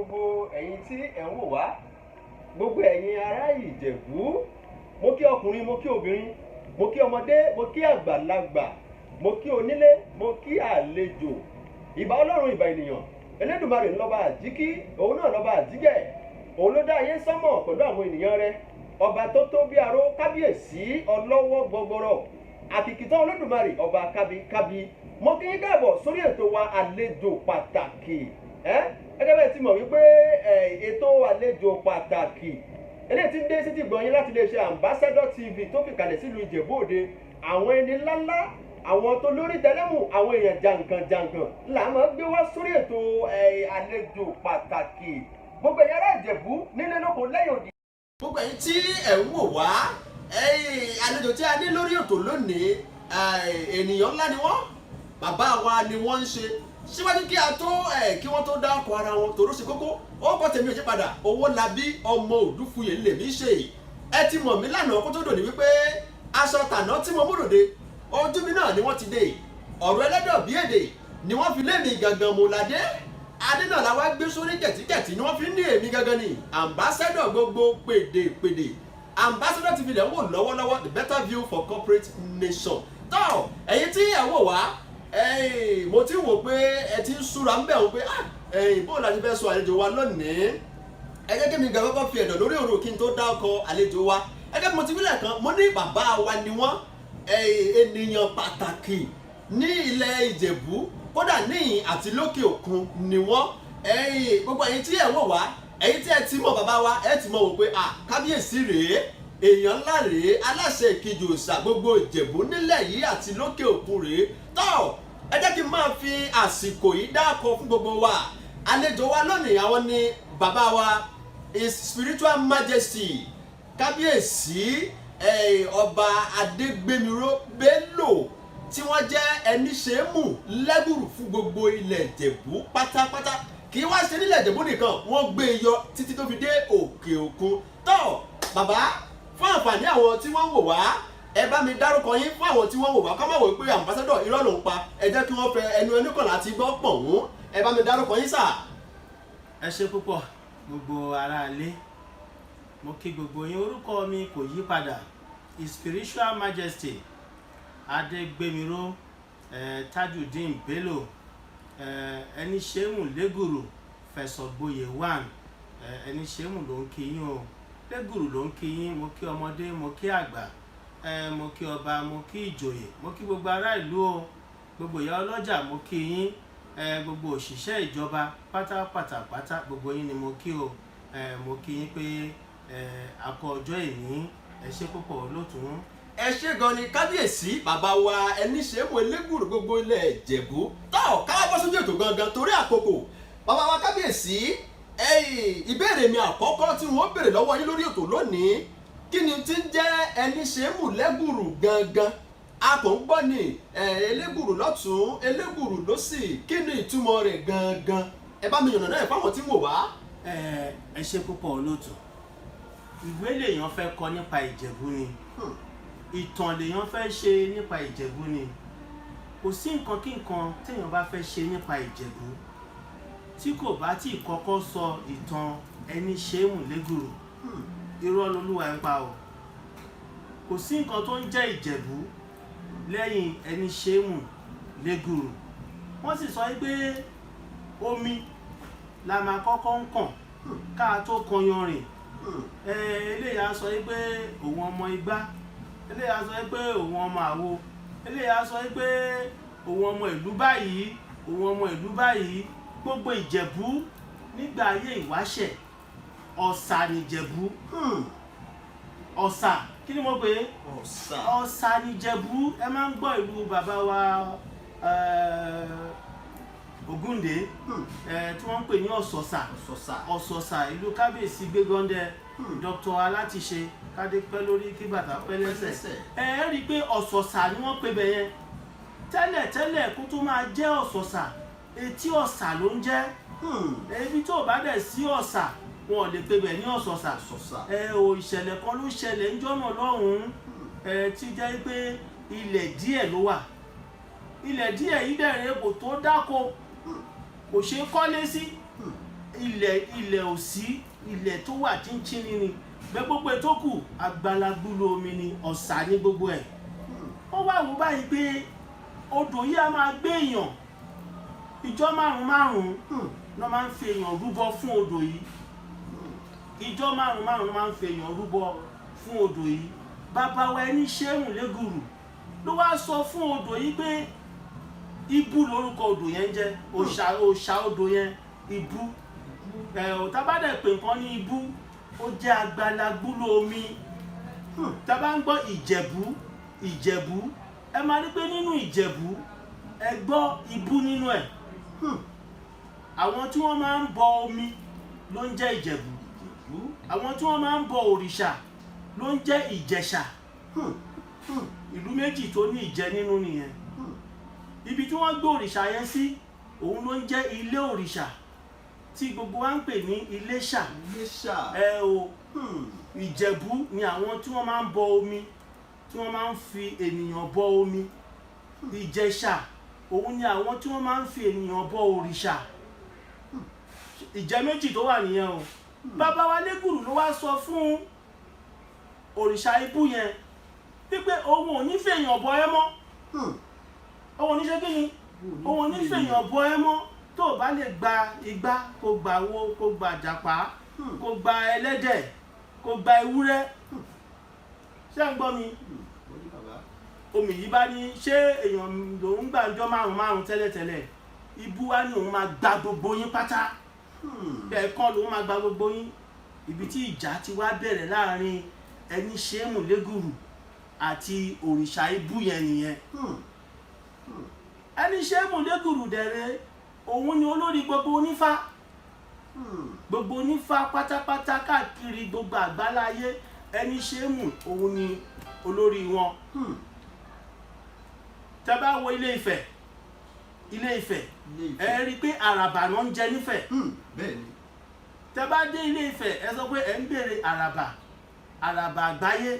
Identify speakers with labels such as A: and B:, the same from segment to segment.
A: gbogbo ẹ̀yin tí ẹ̀ ń wò wá, gbogbo ẹ̀yin ará Ìjẹ̀bú, mo kí ọkùnrin, mo kí obìnrin, mo kí ọmọdé, mo kí àgbàlagbà, mo kí onílé, mo kí àlejò. Ìbà Ọlọ́run, ìbà ènìyàn. Elédùmarè ńlọ́ba àjíkí, òun náà lọ́ba àjígẹ̀. Òun ló dá ayé sánmọ̀ pẹ̀lú àwọn ènìyàn rẹ̀. Ọba tó tó bí aró, kábíyèsí ọlọ́wọ́ gbọgbọrọ. Àkìkìtàn Olódùmarè, ọba kábíkábí. Mo kí yín káàbọ̀ sórí ètò wa àlejò pàtàkì. Gẹ́gẹ́ bẹ́ẹ̀ ti mọ̀ wípé ètò àlejò pàtàkì eléyìí ti ń dé sí ti gbọ̀nyìn láti iléeṣẹ́ Ambassador TV tó fi kalẹ̀ sílùú Ìjẹ̀bú Òde. Àwọn ẹni ńláńlá, àwọn tó lórí tẹlẹ́mù, àwọn èèyàn jàǹkànjàǹkàn là máa gbé wá sórí ètò àlejò pàtàkì. Gbogbo ẹ̀yin ará Ìjẹ̀bú nílé lóko lẹ́yìn òdì. Gbogbo ẹ̀yin tí ẹ̀ ń wò wá, àlejò tí a ní lórí ètò lónìí, ènìyàn ńlá ni wọ́n, bàbá wa ni wọ́n ń ṣe. Síwájú kí a tó kí wọ́n tó dá ọkọ̀ ara wọn tòró ṣe kókó, ó kọ́ tèmi ò ṣe padà, Owólabí ọmọ Òdúfuyè lèmi ṣe. Ẹ ti mọ̀ mí lánàá kó tó dòní wípé aṣọ tàná tí mo mú lòde, ojú mi náà ni wọ́n ti dé. Ọ̀rọ̀ ẹlẹ́dọ̀ bí èdè ni wọ́n fi lé mi gangan mo ládé. Adé náà la wá gbé sórí kẹ̀tíkẹ̀tí ni wọ́n fi ní èmi gangan ni Ambassador gbogbo pèdèpèdè. Ambassador TV lẹ̀ ń wò lọ́wọ́lọ́wọ́, the better view for corporate nation. Tọ́ ẹ̀yin tí ẹ̀ wò wá, mo ti wò pé ẹ ti ń súra ń bẹ̀ wọ́n pé bóun la ti fẹ́ sọ àlejò wa lónìí. Ẹ jẹ́ kí mi gan kọ́kọ́ fi ẹ̀dọ̀ lórí ọ̀rọ̀ kí n tó dá ọkọ̀ àlejò wa. Ẹ jẹ́ bí mo ti wílẹ̀ kan, mo ní bàbá wa ni wọ́n, ènìyàn pàtàkì ní ilẹ̀ Ìjẹ̀bú, kódà níyìn àti lókè òkun ni wọ́n. Gbogbo ẹ̀yin tí ẹ̀ wò wá, ẹ̀yin tí ẹ ti mọ̀ bàbá wa, ẹ ti mọ̀ wò pé kábíyèsí rèé, èèyàn ńlá rèé, aláṣẹ ìkejì òòṣà gbogbo Ìjẹ̀bú nílẹ̀ yìí àti lókè òkun rèé. Tọ́ ẹ jẹ́ kí n máa fi àsìkò yìí dákọ̀ fún gbogbo wa. Àlejò wa lónìí àwọn ni bàbá wa, His Spiritual Majesty kábíyèsí ọba Adégbémiró Bello, tí wọ́n jẹ́ ẹni ṣéèmù lẹ́gùrù fún gbogbo ilẹ̀ Ìjẹ̀bú pátápátá. Kì í wá ṣe nílẹ̀ Ìjẹ̀bú nìkan, wọ́n gbé e yọ títí tó fi dé òkè òkun. Tọ́ bàbá, fún àǹfààní àwọn tí wọ́n wò wá, ẹ bá mi dárúkọ yín fún àwọn tí wọ́n wò wá, ká má wò pé Ambassador irọ́ ló ń pa, ẹ jẹ́ kí wọ́n fẹ́ ẹnu ẹnìkan láti gbọ́ pọ̀ wọ́n. Ẹ bá mi dárúkọ yín sà.
B: Ẹ ṣé púpọ̀ gbogbo ará ilé, mo kí gbogbo yín. Orúkọ mi kò yí padà, His Spiritual Majesty Adégbémiró Tajudeen Bello, ẹni ṣéèmù lẹ́gùrù fẹ̀sọ̀gboyè 1, ẹni ṣéèmù ló ń kí yín o, lẹ́gùrù ló ń kí yín. Mo kí ọmọdé, mo kí àgbà, mo kí ọba, mo kí ìjòyè, mo kí gbogbo ará ìlú o, gbogbo ìyá ọlọ́jà mo kí yín, gbogbo òṣìṣẹ́ ìjọba pátápátá gbogbo yín ni mo kí o. Mo kí yín pé a kú ọjọ́ ìní. Ẹ ṣé púpọ̀ olótùú.
A: Ẹ ṣé gan ni kábíyèsí bàbá wa ẹni ṣéèmù elégùrù gbogbo ilẹ̀ Ìjẹ̀bú. Tọ́ ká wá bọ́ sójú ètò gangan torí àkókò. Bàbá wa kábíyèsí, ìbéèrè mi àkọ́kọ́ tí wọ́n béèrè lọ́wọ́ yín lórí ètò lónìí, kí ni tí ń jẹ́ ẹni ṣéèmù lẹ́gùrù gangan? A kò ń gbọ́ ní elégùrù lọ́tún, elégùrù lósì, kí ni ìtumọ̀ rẹ̀ gangan? Ẹ bá mi yànnà náà fáwọn tí ń wò wá.
B: Ẹ ṣé púpọ̀ olótùú. Ìwé lèèyàn fẹ́ kọ nípa Ìjẹ̀bú ni, ìtàn lèèyàn fẹ́ ṣe nípa Ìjẹ̀bú ni. Kò sí nǹkan kí nǹkan téèyàn bá fẹ́ ṣe nípa Ìjẹ̀bú tí kò bá tí kọ́kọ́ sọ ìtàn ẹni ṣéèmù lẹ́gùrù, irọ́ lolúwa ń pa o. Kò sí nǹkan tó ń jẹ́ Ìjẹ̀bú lẹ́yìn ẹni ṣéèmù lẹ́gùrù. Wọ́n sì sọ pé omi la máa kọ́kọ́ ń kàn ká tó kan yanrìn. Eléyà sọ pé òun ọmọ igbá, eléyà sọ pé òun ọmọ àwo, eléyà sọ pé òun ọmọ ìlú báyìí, òun ọmọ ìlú báyìí. Gbogbo Ìjẹ̀bú nígbà ayé ìwáṣẹ̀, ọ̀sà nìjẹ̀bú. Ọ̀sà, kí ni mo pè é? Ọ̀sà nìjẹ̀bú. Ẹ máa ń gbọ́ ìlú bàbá wa Ògúndé tí wọ́n ń pè ní Ọ̀sọ̀sà, ìlú kábíyèsí Gbégọ́ndé, Dr. Alátiṣe kádé pẹ́ lórí kí bàtà pẹ́ lẹ́sẹ̀. Ẹ rí i pé Ọ̀sọ̀sà ni wọ́n pè bẹ́yẹn tẹ́lẹ̀ kó tó máa jẹ́ Ọ̀sọ̀sà, etí ọ̀sà ló ń jẹ́. Ibi tó bá dẹ̀ sí ọ̀sà, wọn ò lè pè bẹ̀ ní Ọ̀sọ̀sà. Ìṣẹ̀lẹ̀ kan ló ṣẹlẹ̀ ńjọ́ náà lọ́hùn-ún, tí jẹ́ pé ilẹ̀ díẹ̀ ló wà. Ilẹ̀ díẹ̀ yìí dẹ̀ rèé kò tó dáko, kò ṣeé kọ́lé sí. ilẹ̀ òsì ilẹ̀ tó wà chíńchíní ni bẹ́ẹ̀ gbogbo ètò kù agbalagbúlò omi ni ọ̀sà ní gbogbo ẹ̀. ó wá wò báyìí pé odò yìí á máa gbé èèyàn ìjọ márùn-ún ló máa ń fi èèyàn rúbọ fún odò yìí ìjọ márùn-ún ló máa ń fi èèyàn rúbọ fún odò yìí. bàbá wa ẹni Ṣéhùn Légùrù ló wá sọ fún odò yìí pé Ibú lórúkọ odò yẹn jẹ́ òòṣà odò yẹn Ibú tá bá dẹ̀ pè nǹkan ní Ibú ó jẹ́ agbalagbúlò omi. tá bá ń gbọ́ Ìjẹ̀bú ẹ máa rí pé nínú Ìjẹ̀bú ẹ gbọ́ Ibú nínú ẹ̀. àwọn tí wọ́n máa ń bọ omi ló ń jẹ́ Ìjẹ̀bú àwọn tí wọ́n máa ń bọ òrìṣà ló ń jẹ́ Ìjẹ̀ṣà. ìlú méjì tó ní ìjẹ nínú nìyẹn. ibi tí wọ́n gbé òrìṣà yẹn sí òun ló ń jẹ́ ilé òrìṣà tí gbogbo wa ń pè ní Iléṣà. Ìjẹ̀bú ni àwọn tí wọ́n máa ń bọ omi tí wọ́n máa ń fi ènìyàn bọ omi. Ìjẹ̀ṣà òun ni àwọn tí wọ́n máa ń fi ènìyàn bọ òrìṣà. ìjẹ méjì tó wà nìyẹn o. bàbá wa Légùrù ló wá sọ fún òrìṣà Ibú yẹn wípé òun ò ní fèèyàn bọ ẹ́ mọ́. òun ò ní ṣe kí ni òun ò ní fèèyàn bọ ẹ́ mọ́ tó o bá lè gba igbá kó gba wo kó gba jàpá kó gba ẹlẹ́dẹ̀ kó gba ewúrẹ́. ṣé ń gbọ́ mi? omi yìí bá ní ṣé èèyàn lòún gbàjọ́ márùn-ún tẹ́lẹ̀tẹ́lẹ̀ Ibú wa ni òun máa gba gbogbo yín pátá. ẹ̀ẹ̀kan lòun máa gba gbogbo yín. ibi tí ìjà ti wá bẹ̀rẹ̀ láàrin ẹni Ṣéhùn Légùrù àti òrìṣà Ibú yẹn nìyẹn. ẹni Ṣéhùn Légùrù dẹ̀rẹ̀ òun ni olórí gbogbo onífá. gbogbo onífá pátápátá káàkiri gbogbo àgbáláyé ẹni Ṣéhùn òun ni olórí wọn. tẹ́ bá wo Ilé Ifẹ̀ ẹ rí i pé àràbà náà ń jẹ nífẹ̀. tẹ́ bá dé Ilé Ifẹ̀ ẹ sọ pé ẹ ń béèrè àràbà àgbáyé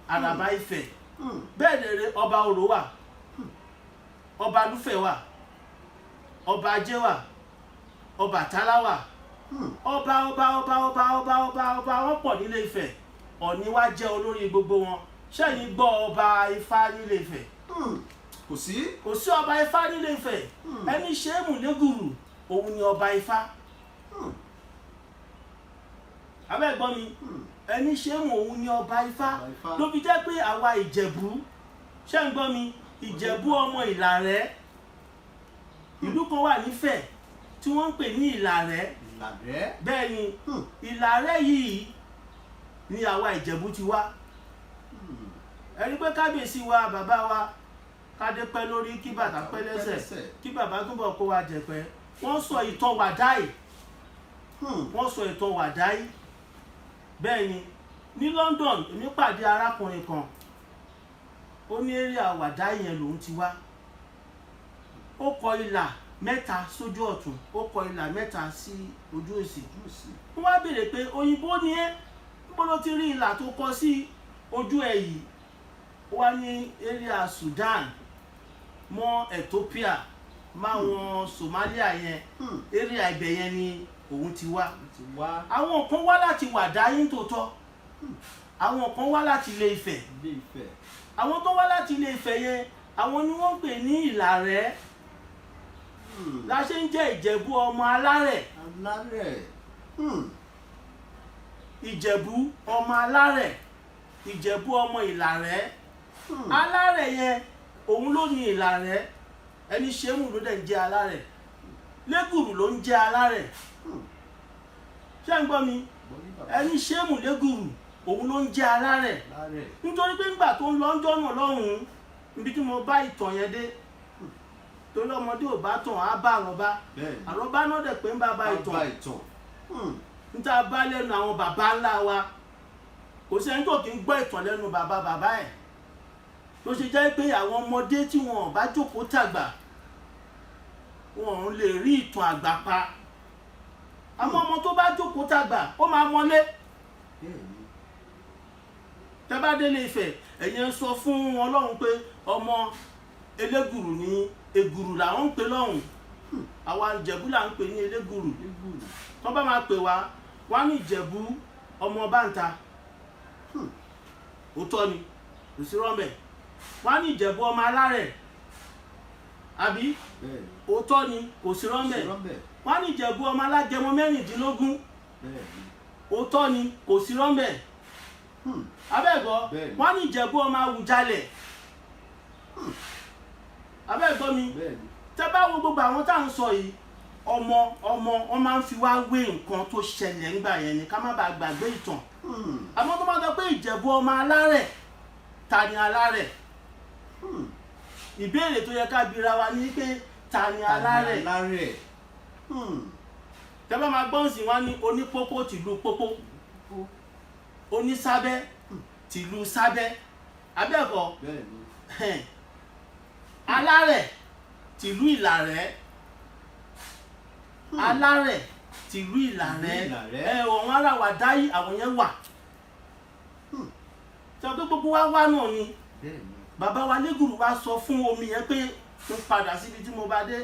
B: àràbà Ifẹ̀. bẹ́ẹ̀ dẹ̀rẹ̀ ọba Orò wà ọba Lúfẹ̀ wà ọba Ajé wà Ọbàtálá wà ọba wọn pọ̀ nílé Ifẹ̀. Ọ̀ọ̀ni wá jẹ́ olórí gbogbo wọn. ṣẹ́yìn gbọ́ ọba Ifá nílé Ifẹ̀? kò sí ọba Ifá nílé Ifẹ̀. ẹni Ṣéhùn Légùrù òun ni ọba Ifá. abẹ́ gbọ́ mi ẹni Ṣéhùn òun ni ọba Ifá ló fi jẹ́ pé àwa Ìjẹ̀bú ṣé ń gbọ́ mi Ìjẹ̀bú ọmọ Ìlàrẹ́ ìlú kan wà nífẹ̀ tí wọ́n ń pè ní Ìlàrẹ́. bẹ́ẹ̀ ni Ìlàrẹ́ yìí ni àwa Ìjẹ̀bú ti wá. ẹni pé kábíyèsí wa bàbá wa kádé pẹ́ lórí kí bàtà pẹ́ lẹ́sẹ̀ kí bàbá túbọ̀ kó wa jẹ̀pẹ́. wọ́n sọ ìtàn Wàdáì. bẹ́ẹ̀ ni ní London èmi pàdé arákùnrin kan ó ní area Wàdáì yẹn lòun ti wá. ó kọ ìlà mẹ́ta sójú ọ̀tún ó kọ ìlà mẹ́ta sí ojú òsì. wọ́n wá béèrè pé òyìnbó ni ẹ́ níbo ló ti rí ìlà tó kọ sí ojú ẹ̀ yìí? ó wá ní area Sudan mọ́ Ethiopia máwọn Somalia yẹn area ibẹ̀ yẹn ni òun ti wá. àwọn kan wá láti Wàdáì tòótọ́ àwọn kan wá láti Ilé Ifẹ̀. àwọn tó wá láti Ilé Ifẹ̀ yẹn àwọn ni wọ́n ń pè ní Ìlàrẹ́. la ṣe ń jẹ́ Ìjẹ̀bú ọmọ alárẹ̀. Ìjẹ̀bú ọmọ alárẹ̀ Ìjẹ̀bú ọmọ Ìlàrẹ́. alárẹ̀ yẹn òun ló ní Ìlàrẹ́. ẹni Ṣéhùn ló dẹ̀ ń jẹ́ alárẹ̀. Légùrù ló ń jẹ́ alárẹ̀. ṣé ń gbọ́ mi? ẹni Ṣéhùn Légùrù òun ló ń jẹ́ alárẹ̀. nítorí pé ńgbà tó ń lọ́jọ́ náà lọ́hùn-ún níbi tí mo bá ìtàn yẹn dé torí ọmọdé ò bá tàn á bá àrọ́bá náà dẹ̀ pé ń bá ìtàn. níta bá lẹ́nu àwọn bàbá ńlá wa kò sẹ́ni tó kì í gbọ́ ìtàn lẹ́nu bàbá ẹ̀. ló ṣe jẹ́ pé àwọn ọmọdé tí wọn ò bá jókòó tàgbà wọn ò lè rí ìtàn àgbà pa. àwọn ọmọ tó bá jókòó tàgbà ó máa mọlé. tẹ́ bá délé Ifẹ̀ ẹ̀yin sọ fún Ọlọ́run pé ọmọ Elégùrù ní Ègùrù làwọn ń pè lọ́hùn. àwa Ìjẹ̀bú là ń pè ní Elégùrù. tó bá máa pè wá wá ní Ìjẹ̀bú ọmọ báńta òótọ́ ni kò sí rọ́mẹ̀, wá ní Ìjẹ̀bú ọmọ alárẹ̀ àbí òótọ́ ni kò sí rọ́mẹ̀, wá ní Ìjẹ̀bú ọmọ alágẹmọ mẹ́rìndínlógún òótọ́ ni kò sí rọ́mẹ̀ abẹ́ẹ̀gbọ́, wá ní Ìjẹ̀bú ọmọ Awùjalẹ̀ abẹ́ẹ̀gbọ́ mi. Tẹ́ bá wo gbogbo àwọn tá à ń sọ yìí ọmọ wọn máa ń fi wá wé nǹkan tó ṣẹlẹ̀ ńgbà yẹn ni ká má bàa gbàgbé ìtàn. Àmọ́ tó máa sọ pé Ìjẹ̀bú ọmọ alárẹ̀, ta ni alárẹ̀? Ìbéèrè tó yẹ ká bira wa ni pé ta ni alárẹ̀? Tẹ́ bá máa gbọ́n sí wọn ní onípópó tìlú pópó, onísábẹ́ tìlú sábẹ́ abẹ́ẹ̀kọ́, alárẹ̀ tìlú Ìlàrẹ́, alárẹ̀ tìlú Ìlàrẹ́ ọ̀hún ara wà dáyé àwọn yẹn wà tí wọ́n tó gbogbo wa wá náà ni. Bàbá wa Lẹ́gùrù wa sọ fún omi yẹn pé mo padà síbi tí mo bá dé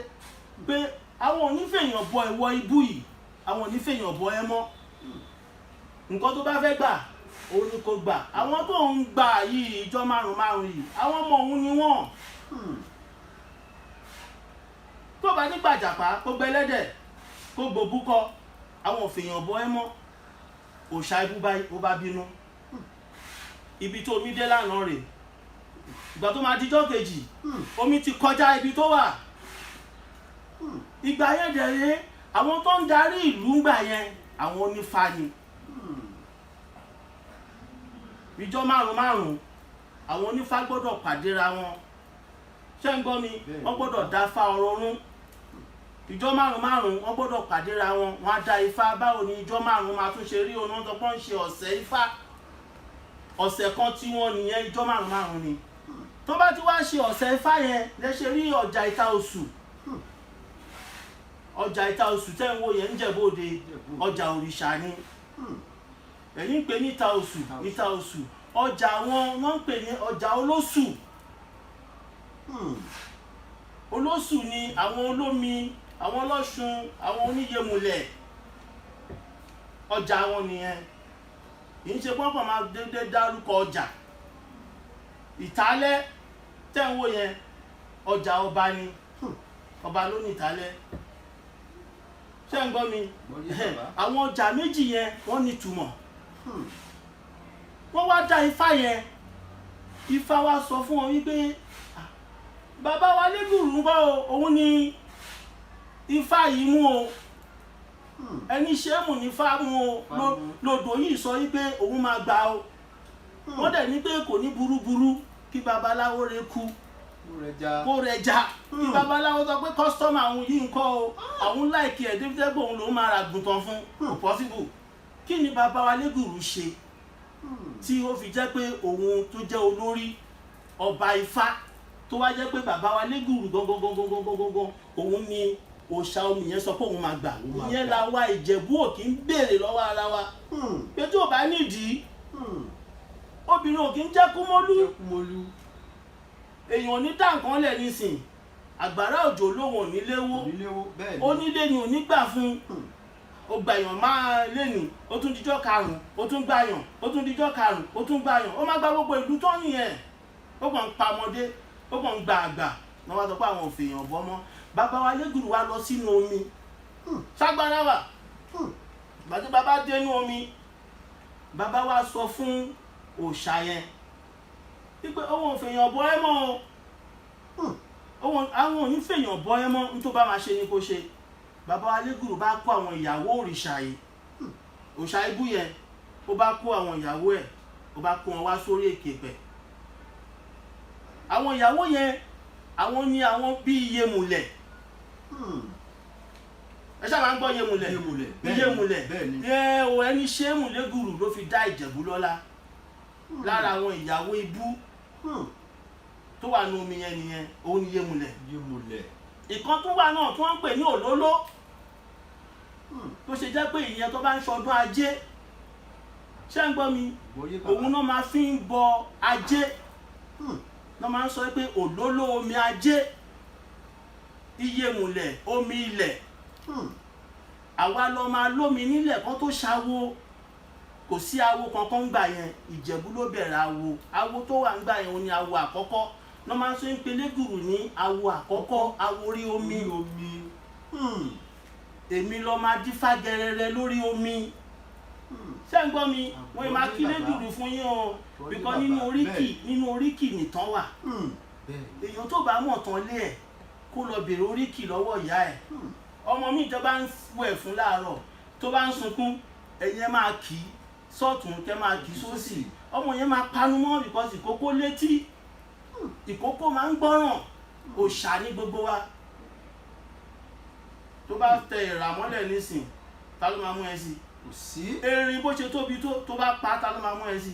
B: pé àwọn onífèèyàn bọ ìwọ ibú yìí, àwọn onífèèyàn bọ ẹ mọ́, nǹkan tó bá fẹ́ gbà òun ni kò gbà. Àwọn tó ń gbà yìí ìjọ márùn yìí àwọn ọmọ òun ni wọ́n. Tó bá ní gbàjàpá kó gbẹlẹ́dẹ̀ kó gbòbúkọ, àwọn òfèèyàn bọ ẹ mọ́, òòṣà ibú bá bínú. Ibi tó omi dé lánàá rè, ìgbà tó máa dijọ́ kejì omi ti kọjá ibi tó wà. Ìgbà yẹn dẹ̀rẹ́ àwọn tó ń darí ìlú ńgbà yẹn àwọn onífá ni. Ìjọ márùn àwọn onífá gbọ́dọ̀ pàdéra wọn, ṣé ń gbọ́ mi? Wọ́n gbọ́dọ̀ dáfá ọ̀rọ̀ rún. Ìjọ márùn wọ́n gbọ́dọ̀ pàdéra wọn, wọ́n á dá ifá. Báwo ni ìjọ márùn máa tún ṣe rí? Òun náà tó pọ́n ṣe ọ̀sẹ̀ ifá, ọ̀sẹ̀ kan tí wọ́n nìyẹn ìjọ márùn ni. Tó bá ti wá ṣe ọ̀sẹ̀ ifá yẹn lẹ́ṣẹ̀ rí ọjà ìta oṣù, ọjà ìta oṣù tẹ́ ń wo yẹn ń Jẹ̀bú-Òde, ọjà òrìṣà ni. Ẹ̀yin ń pè ní ìta oṣù, ọjà wọn wọ́n ń pè ní ọjà olóṣù. Olóṣù ni àwọn olómi, àwọn ọlọ́ṣun, àwọn oníyemùlẹ̀, ọjà wọn nìyẹn. Kì í ṣe pọ́npọ́n máa dédé dárúkọ ọjà. Ìtálẹ́ tẹ́ ń wò yẹn ọjà ọba ni, ọba ló ní Ìtálẹ́, ṣé ń gbọ́ mi? Àwọn ọjà méjì yẹn wọ́n ní ìtumọ̀. Wọ́n wá dá ifá yẹn, ifá wa sọ fún wọn wípé bàbá wa Lẹ́gùrù ń bọ̀ o, òun ni ifá yìí mú o, ẹni ṣéèmù ní ifá mú o, lodò yìí sọ wípé òun máa gbà o. Wọ́n dẹ̀ ní pé kò ní burúburú kí babaláwo rẹ̀ kú kó rẹja, kí babaláwo sọ pé kọ́sítọ́mù àwọn yìí ń kọ́ o, àwọn láìkí ẹ̀ débi tẹ́gbọ̀n òun lòún máa ra gùntàn fún, kò pọ́sibù. Kí ni bàbá wa Lẹ́gùrù ṣe tí ó fi jẹ́ pé òun tó jẹ́ olórí ọba ifá tó wá jẹ́ pé bàbá wa Lẹ́gùrù gangan òun ni òòṣà omi yẹn sọ pé òun máa gbà? Ìyẹn la wa Ìjẹ̀bú ò kí ń béèrè lọ́wọ́ ara wa pé tí ò bá nídìí obìnrin ò kí ń jẹ́ kúmọ́lú. Èèyàn ní dáǹkan lẹ̀ nísìn, àgbàrá òjò lóhùn oníléwó, onílé ni ò ní gbà fún. Ó gbàyàn máa lénìí, ó tún dijọ́ karùn-ún, ó tún gbàyàn, ó tún dijọ́ karùn-ún, ó tún gbàyàn. Ó máa gba gbogbo ìlú tó nìyẹn. Ó kàn ń pa ọmọdé, ó kàn ń gba àgbà. Wọ́n wá sọ pé àwọn òfèèyàn bọ́ mọ́. Bàbá wa Lẹ́gùrù wá lọ sínú omi, ṣágbára wà. Bàtí bàbá dénú omi, bàbá wa sọ fún òòṣà yẹn wípé òun òfèèyàn bọ́ ẹ mọ́ o, àwọn onífèèyàn bọ́ ẹ mọ́, ní tó bá máa ṣe ni kó ṣe. Bàbá wa Lẹ́gùrù bá kó àwọn ìyàwó òrìṣà yìí, òòṣà ibú yẹn, ó bá kó àwọn ìyàwó ẹ̀, ó bá kó wọn wá sórí èkèpẹ̀. Àwọn ìyàwó yẹn àwọn ni àwọn bíi Iyemùlẹ̀. Ẹ ṣáà máa ń gbọ́ Iyemùlẹ̀ ẹni ṣéèmù Lẹ́gùrù ló fi dá Ìjẹ̀bú lọ́lá. Lára àwọn ìyàwó ibú tó wà ní omi yẹn nìyẹn, òun ni Iyemùlẹ̀. Ìkan tó wà náà tí wọ́n ń pè ní Òlóló, tó ṣe jẹ́ pé ìyẹn tó bá ń ṣọdún ajé, ṣé ń gbọ́ mi? Òun náà máa fi ń bọ ajé, náà máa ń sọ pé Òlóló omi ajé, Iyemùlẹ̀ omi ilẹ̀. àwa lọ máa lómi nílẹ̀ kan tó ṣawo, kò sí awo kankan gbà yẹn, Ìjẹ̀bú ló bẹ̀rẹ̀ awo tó wà ń gbà yẹn òun ni awo àkọ́kọ́. Wọ́n máa ń sọ pé Elégùrù ní awo àkọ́kọ́, awo orí omi. Èmi lọ máa dífá gẹrẹrẹ lórí omi. Ṣé ń gbọ́ mi? Wọ́n máa kí Elégùrù fún yín o, bíkọ́ nínú oríkì nìtàn wà. Èèyàn tó bá mọ̀ tán lé ẹ̀ kó lọ bèrè oríkì lọ́wọ́ ìyá ẹ̀. Ọmọ mi tó bá ń wẹ̀ fún láàárọ̀ tó bá ń sunkún, ẹ̀yin ẹ máa kì í sọ́tún kẹ́ máa kì í sósì. Ọmọ yẹn máa panu mọ́ because ìkókó létí, ìkókó máa ń gbọ́ràn. Òòṣà ní gbogbo wa. Tó bá tẹ ìrà mọ́lẹ̀ nísìn, ta ló máa mú ẹ sí?
A: Kò sí.
B: Erin bó ṣe tóbi tó bá pa, ta ló máa mú ẹ sí?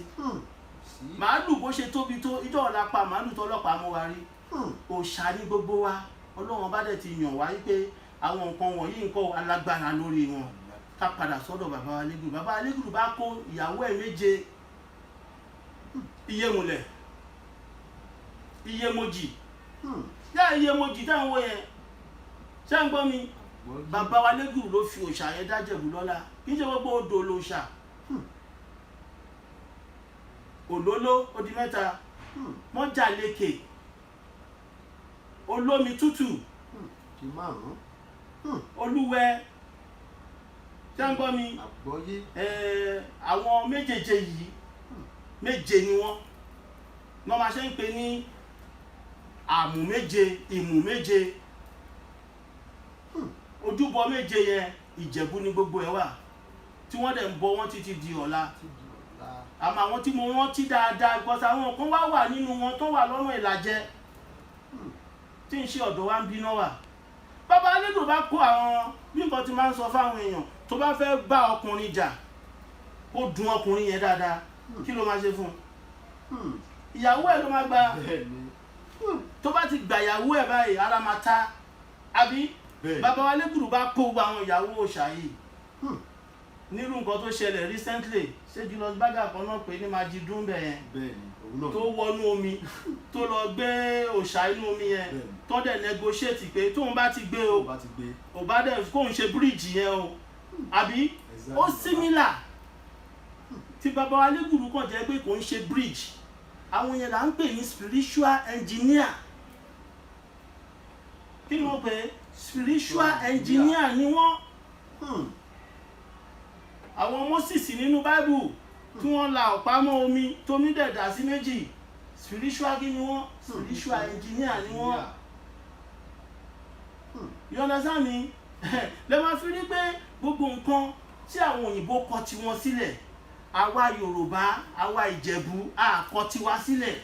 B: Màálù bó ṣe tóbi tó, ìjọ ọ̀la pa màálù tó ọlọ́pàá mú wa rí. Òòṣà ní gbogbo wa. Ọlọ́run bá dẹ̀ ti yàn wá wípé àwọn nǹkan wọ̀nyí nǹkan alágbára lórí wọn. Ká padà sọ́dọ̀ bàbá wa Elégùrù. Bàbá Elégùrù bá kó ìyàwó ẹ̀ méje, Iyemùlẹ̀, Iyemojì. Yá Iyemojì táwọn wo yẹn, ṣé ń gbọ́ mi? Bàbá wa Elégùrù ló fi òòṣà yẹn dájẹ̀bú lọ́lá. Kì í ṣe gbogbo odò lòòṣà. Òlóló ó di mẹ́ta, Mọ́jàlékè, Olómi tútù,
A: Di márùn-ún.
B: Olúwẹ. Ṣé ń gbọ́ mi?
A: Àgbọ́yé.
B: Àwọn méjèèjì yìí, méje ni wọ́n. Wọ́n máa ṣe ń pè ní àmù méje, ìmù méje. Ojúbọ méje yẹn Ìjẹ̀bú ni gbogbo ẹ̀ wà. Tí wọ́n dẹ̀ ń bọ wọ́n títí di ọ̀la. Àmọ́ àwọn tí mo rántí dáadáa gbọ́sà àwọn kan wà nínú wọn tó wà lọ́nà Ìlàjẹ. Tí ń ṣe ọ̀dọ̀ wa ń bínú wà. Bàbá Elégùrù bá kó àwọn bí nǹkan ti máa ń sọ fáwọn èèyàn tó bá fẹ́ bá ọkùnrin jà kó dun ọkùnrin yẹn dáadáa, kí ló máa ṣe fún un? Ìyàwó ẹ̀ ló máa gba. Tó bá ti gbà ìyàwó ẹ̀ báyìí ara máa ta. Àbí bàbá Elégùrù bá kó gbogbo àwọn ìyàwó òòṣà yìí. Nírú nǹkan tó ṣẹlẹ̀ recently, ṣé Julius Berger kan náà pé ní Majidun bẹ̀ yẹn tó wọnú omi tó lọ gbé òòṣà inú omi yẹn tó dẹ̀ negotiate pé tóun bá ti gbé o ò bá dẹ̀ kóun ṣe bíríìjì yẹn o, àbí ó similar. Tí bàbá Elégùrù kàn jẹ́ pé kò ń ṣe bridge, àwọn yẹn là ń pè ní spiritual engineer. Kí ni wọ́n pè? Spiritual engineer ni wọ́n. Àwọn Moses nínú Bible tí wọ́n la ọ̀pá mọ́ omi tómi dẹ̀ dà sí méjì, spiritual kí ni wọ́n? Spiritual engineer ni wọ́n. You understand me? Lẹ máa fi rí pé gbogbo nǹkan tí àwọn òyìnbó kọ tiwọn sílẹ̀, àwa Yorùbá, àwa Ìjẹ̀bú a kọ tiwa sílẹ̀.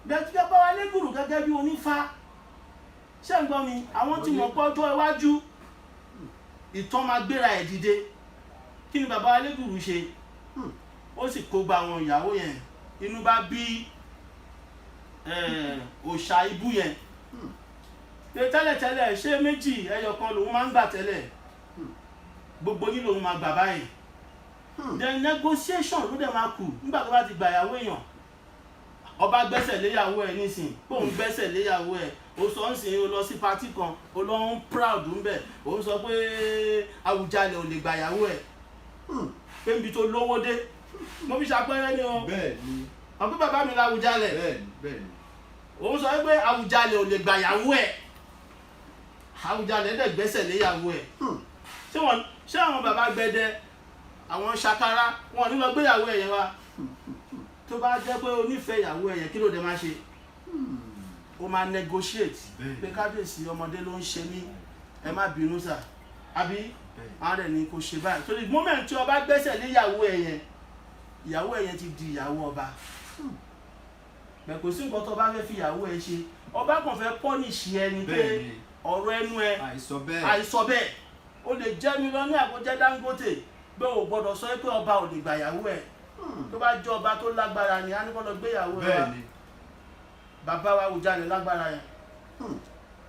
B: Bẹ́ẹ̀ tí bàbá Elégùrù gẹ́gẹ́ bí onífá, ṣé ń gbọ́ mi? Àwọn tí mọ̀ pé ọjọ́ iwájú ìtàn máa gbéra ẹ̀ dìde. Kí ni bàbá Elégùrù ṣe? Ó sì kó gba àwọn ìyàwó yẹn, inú bá bí òòṣà ibú yẹn. Tẹ́lẹ̀tẹ́lẹ̀ ṣé méjì ẹyọ kan lòun máa ń gbà tẹ́lẹ̀, gbogbo yín lòun máa gbà báyìí. The negotiation ló dẹ̀ máa kù nígbà tó bá ti gbà ìyàwó èèyàn. Ọba gbẹ́sẹ̀ léyàwó ẹ̀ nísìn, kóun gbẹ́sẹ̀ léyàwó ẹ̀, ó sọ ń sìn ó lọ sí party kan, ó lọ ń proud ń bẹ̀, ó ń sọ pé Awùjalẹ̀ ò lè gbà ìyàwó ẹ̀. Pé níbi tó lówó dé, mo fi ṣàpẹẹrẹ ni o.
A: Bẹ́ẹ̀ni.
B: Ọ̀pẹ bàbá mi l'Awùjalẹ̀.
A: Bẹ́ẹ̀ni.
B: Òun sọ pé Awùjalẹ̀ ò lè gbà ìyàwó ẹ̀. Awùjalẹ̀ dẹ̀ gbẹ́sẹ̀ léyàwó ẹ̀. Ṣé àwọn bàbá Gbẹdẹ, àwọn Ṣakara, wọn ní lọ gbéyàwó ẹ̀ yẹn wá? Tó bá jẹ́ pé o nífẹ̀ẹ́ ìyàwó ẹ̀ yẹn, kí ló dé máa ṣe? O máa negotiate pé kábíyèsí ọmọdé ló ń ṣe mí, ẹ má bínú sà, àbí àwọn rẹ̀ ní kò ṣe báyìí. Torí moment tí ọba gbẹ́sẹ̀ léyàwó ẹ̀ yẹn, ìyàwó ẹ̀ yẹn ti di ìyàwó ọba. Bẹ́ẹ̀ kò sí nǹkan tó bá fẹ́ fi ìyàwó ẹ̀ ṣe, ọba kàn fẹ́ punish ẹni pé ọ̀rọ̀ ẹnu ẹ àìsọ bẹ́ẹ̀. O lè jẹ́ mílíọ̀nìyà kó jẹ́ Dangote, bẹ́ẹ̀ ò gbọ́dọ̀ sọ pé ọba ò lè gbà ìyàwó ẹ̀. Tó bá jẹ́ ọba tó lágbára ni a ní kó lọ gbé ìyàwó ẹ̀ wá. Bàbá wa Awùjalẹ̀ lágbára yẹn.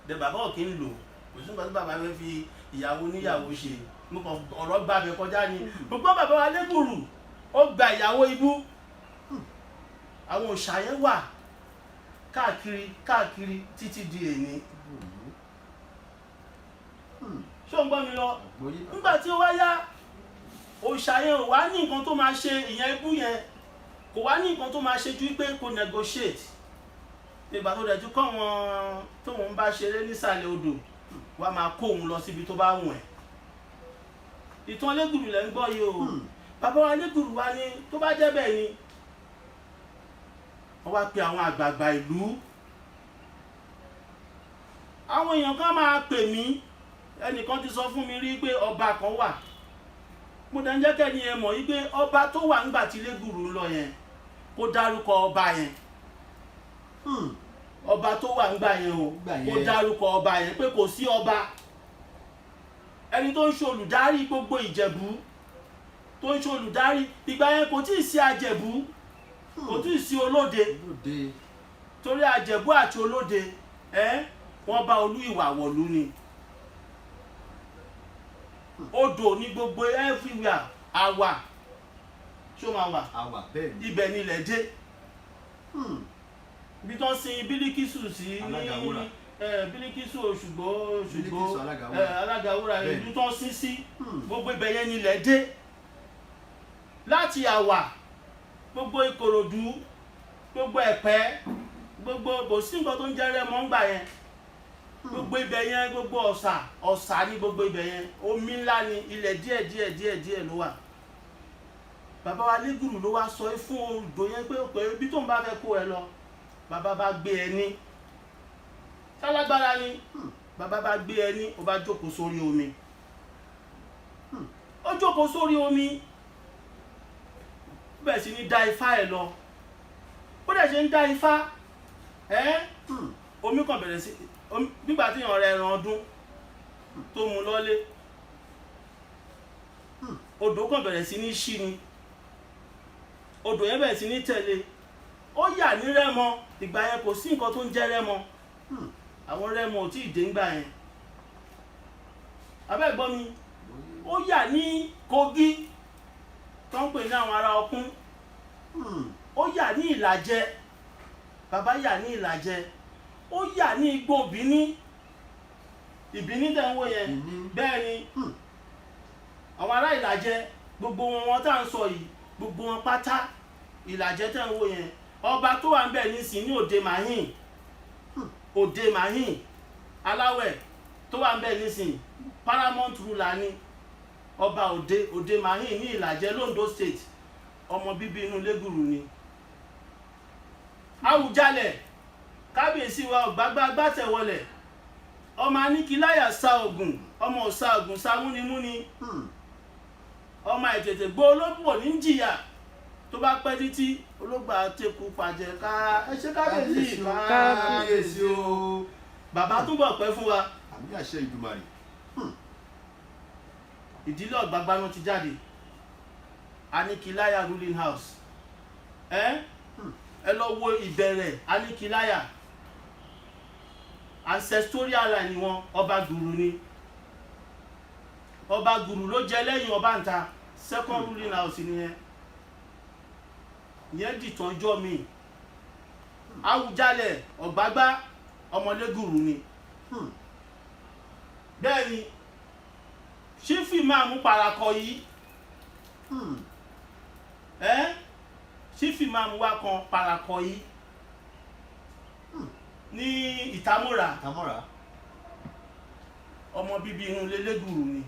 B: Bẹ́ẹ̀ bàbá ò kí ń lò, kò sí nǹkan tí bàbá fẹ́ fi ìyàwó níyàwó ṣe. Mo kàn ọ̀rọ̀ gbàbẹ̀ kọjá ni. Gbogbo bàbá wa Elégùrù ó gba ìyàwó ibú. Àwọn òòṣà yẹn wà káàkiri títí di èní. ṣó ń gbọ́ mi lọ nígbà tí ó wá yá òòṣà yẹn ò wá ní nǹkan tó máa ṣe ìyẹn ibú yẹn kò wá ní nǹkan tó máa ṣe ju pé kò negotiate ìgbà tó dẹ̀ tún kọ́ wọn tóun bá ṣeré nísàlẹ̀ odò wá máa kó òun lọ síbi tó bá wùn ẹ̀ ìtàn Elégùrù lẹ́ ń gbọ́ yìí o bàbá wa Elégùrù wa ní tó bá jẹ́ bẹ́ẹ̀ ni wọ́n wá pe àwọn àgbààgbà ìlú àwọn èèyàn kan máa pè mí ẹnìkan ti sọ fún mi rí pé ọba kan wà mo dẹ̀ ń jẹ́ kẹ́ni ẹ mọ̀ yí pé ọba tó wà nígbà tí Elégùrù ń lọ yẹn kó dárúkọ ọba yẹn ọba tó wà nígbà yẹn o kó dárúkọ ọba yẹn pé kò sí ọba ẹni tó ń ṣe olùdarí gbogbo Ìjẹ̀bú tó ń ṣe olùdarí ìgbà yẹn kò tí ì sí Àjẹ̀bú kò tí ì sí Olóde torí Àjẹ̀bú àti Olóde wọ́n bá Olú Ìwà wọ̀lú ni odò ní gbogbo everywhere àwà ṣó máa wà ibẹ̀ ni ilẹ̀ dé ibi tó ń sin Bílíkísù sí ní Bílíkísù Òṣùgbó Alágàwúrà ìlú tó ń sin sí gbogbo ibẹ̀ yẹn ni ilẹ̀ dé láti àwà gbogbo Ìkòròdú gbogbo Ẹ̀pẹ́ gbogbo kò sí nǹkan tó ń jẹ́ Rẹ́mọ ńgbà yẹn gbogbo ibẹ̀ yẹn gbogbo ọ̀sà ní gbogbo ibẹ̀ yẹn omi ńlá ni ilẹ̀ díẹ̀ ló wà bàbá wa Elégùrù ló wá sọ fún odò yẹn pé ibi tó ń bá fẹ́ kó ẹ lọ bàbá bá gbé ẹ ní sálágbára ni bàbá bá gbé ẹ ní ó bá jókòó sórí omi ó jókòó sórí omi bẹ́ẹ̀ sì ni dá ifá ẹ lọ ó dẹ̀ ṣe ń dá ifá omi kan bẹ̀rẹ̀ sí nígbà tí èèyàn rẹ ẹran ọdún tó mú lọ́lé odò kan bẹ̀rẹ̀ sí ní ṣí ni odò yẹn bẹ̀rẹ̀ sí ní tẹ̀lé ó yà ní Rẹ́mọ ìgbà yẹn kò sí nǹkan tó ń jẹ́ Rẹ́mọ àwọn Rẹ́mọ ò tí ì dé ńgbà yẹn abẹ́ gbọ́ mi ó yà ní Kogi tó ń pè ní àwọn ará Ọ̀kún ó yà ní Ìlàjẹ bàbá yà ní Ìlàjẹ ó yà ní igbó Ìbíní tẹ̀ ń wò yẹn bẹ́ẹ̀ ni àwọn ará Ìlàjẹ gbogbo wọn tá à ń sọ yìí gbogbo wọn pátá Ìlàjẹ tẹ̀ ń wò yẹn ọba tó wà ń bẹ̀ nísìnyí ní Òde Màhín Aláwẹ̀ tó wà ń bẹ̀ nísìnyí paramount ruler ni ọba Òde Màhín ní Ìlàjẹ l'Ondo State ọmọ bíbí inú Elégùrù ni Àwùjalẹ̀ kábíyèsí wa ọ̀gbágbá gbàtẹ̀wọlẹ̀ ọmọ Aníkìláyà sa Ògùn ọmọ ọ̀sà Ògùn sa múnimúni ọmọ ìtètè gbó olóbùwọ̀ ní jìyà tó bá pẹ́ títí olóògbà tẹ́kù pàjẹ́ ká ẹ ṣe kábíyèsí o bàbá túbọ̀ pẹ́ fún wa
A: àmì àṣẹ Ìdùmarè
B: ìdílé ọ̀gbágbá náà ti jáde Aníkìláyà ruling house ẹ lọ wo ìbẹ̀rẹ̀ Aníkìláyà ancestorial line wọn Ọba Gùrù ni Ọba Gùrù ló jẹ lẹ́yìn Ọbàntà second ruling house nìyẹn ìyẹn dìtànjọ́ mi Àwùjalẹ̀ Ọ̀gbágbá ọmọ Elégùrù ni bẹ́ẹ̀ ni Ṣífì Ìmáàmù Parakọ̀yí Ṣífì Ìmáàmù wa kan Parakọ̀yí ní Ìtàmọ́ra ọmọ bíbí inú Elégùrù ni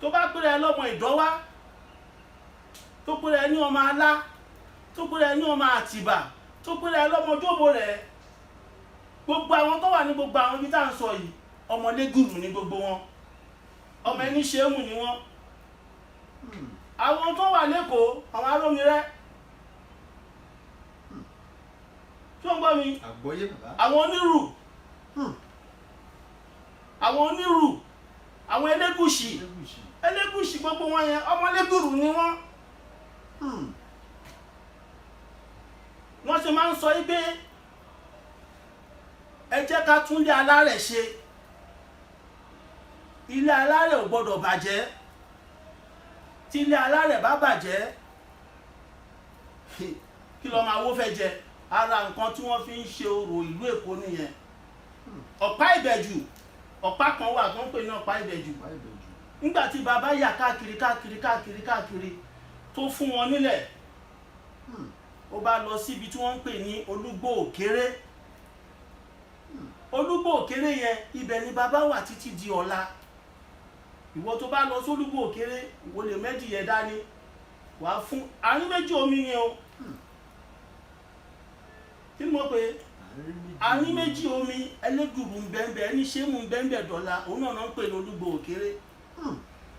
B: tó bá pèrè lọ́mọ Ìdọ́wá tó pèrè ní ọmọ Alá tó pèrè ní ọmọ Àtìbà tó pèrè lọ́mọ Jóbo rẹ̀ gbogbo àwọn tó wà ní gbogbo àwọn ibi tá à ń sọ yìí ọmọ Elégùrù ni gbogbo wọn ọmọ ẹni ṣéhùn ni wọn àwọn tó wà lẹ́kọ̀ọ́ àwọn Arómirẹ́ tó ń gbọ́ mi àwọn onírù àwọn Elégùṣì gbogbo wọn yẹn ọmọ Elégùrù ni wọn wọ́n ṣe máa ń sọ pé ẹ jẹ́ ká tún ilé alárẹ̀ ṣe ilé alárẹ̀ ò gbọ́dọ̀ bàjẹ́ tí ilé alárẹ̀ bá bàjẹ́ kí ló máa wó fẹ́ jẹ ara nǹkan tí wọ́n fi ń ṣe orò ìlú Èkó nìyẹn Ọ̀pá Ìbẹ̀jú ọ̀pá kan wà tó ń pè ní ọ̀pá ìbẹ̀jù. Nígbà tí bàbá yà káàkiri tó fún wọn nílẹ̀, ó bá lọ síbi tí wọ́n ń pè ní Olúgbò Òkéré. Olúgbò Òkéré yẹn ibẹ̀ ni bàbá wà títí di ọ̀la. Ìwọ tó bá lọ sí Olúgbò Òkéré, ìwọ lè méjì yẹn dání, wàá fún àárín méjì omi ni o. Kí ni mo pè é? Àárín méjì omi, Ẹlẹ́gùrù ń bẹ́ẹ̀ ẹni Ṣémù ń bẹ́ẹ̀ dọ̀la, òun náà ń pè ní Olúgbò Òkéré.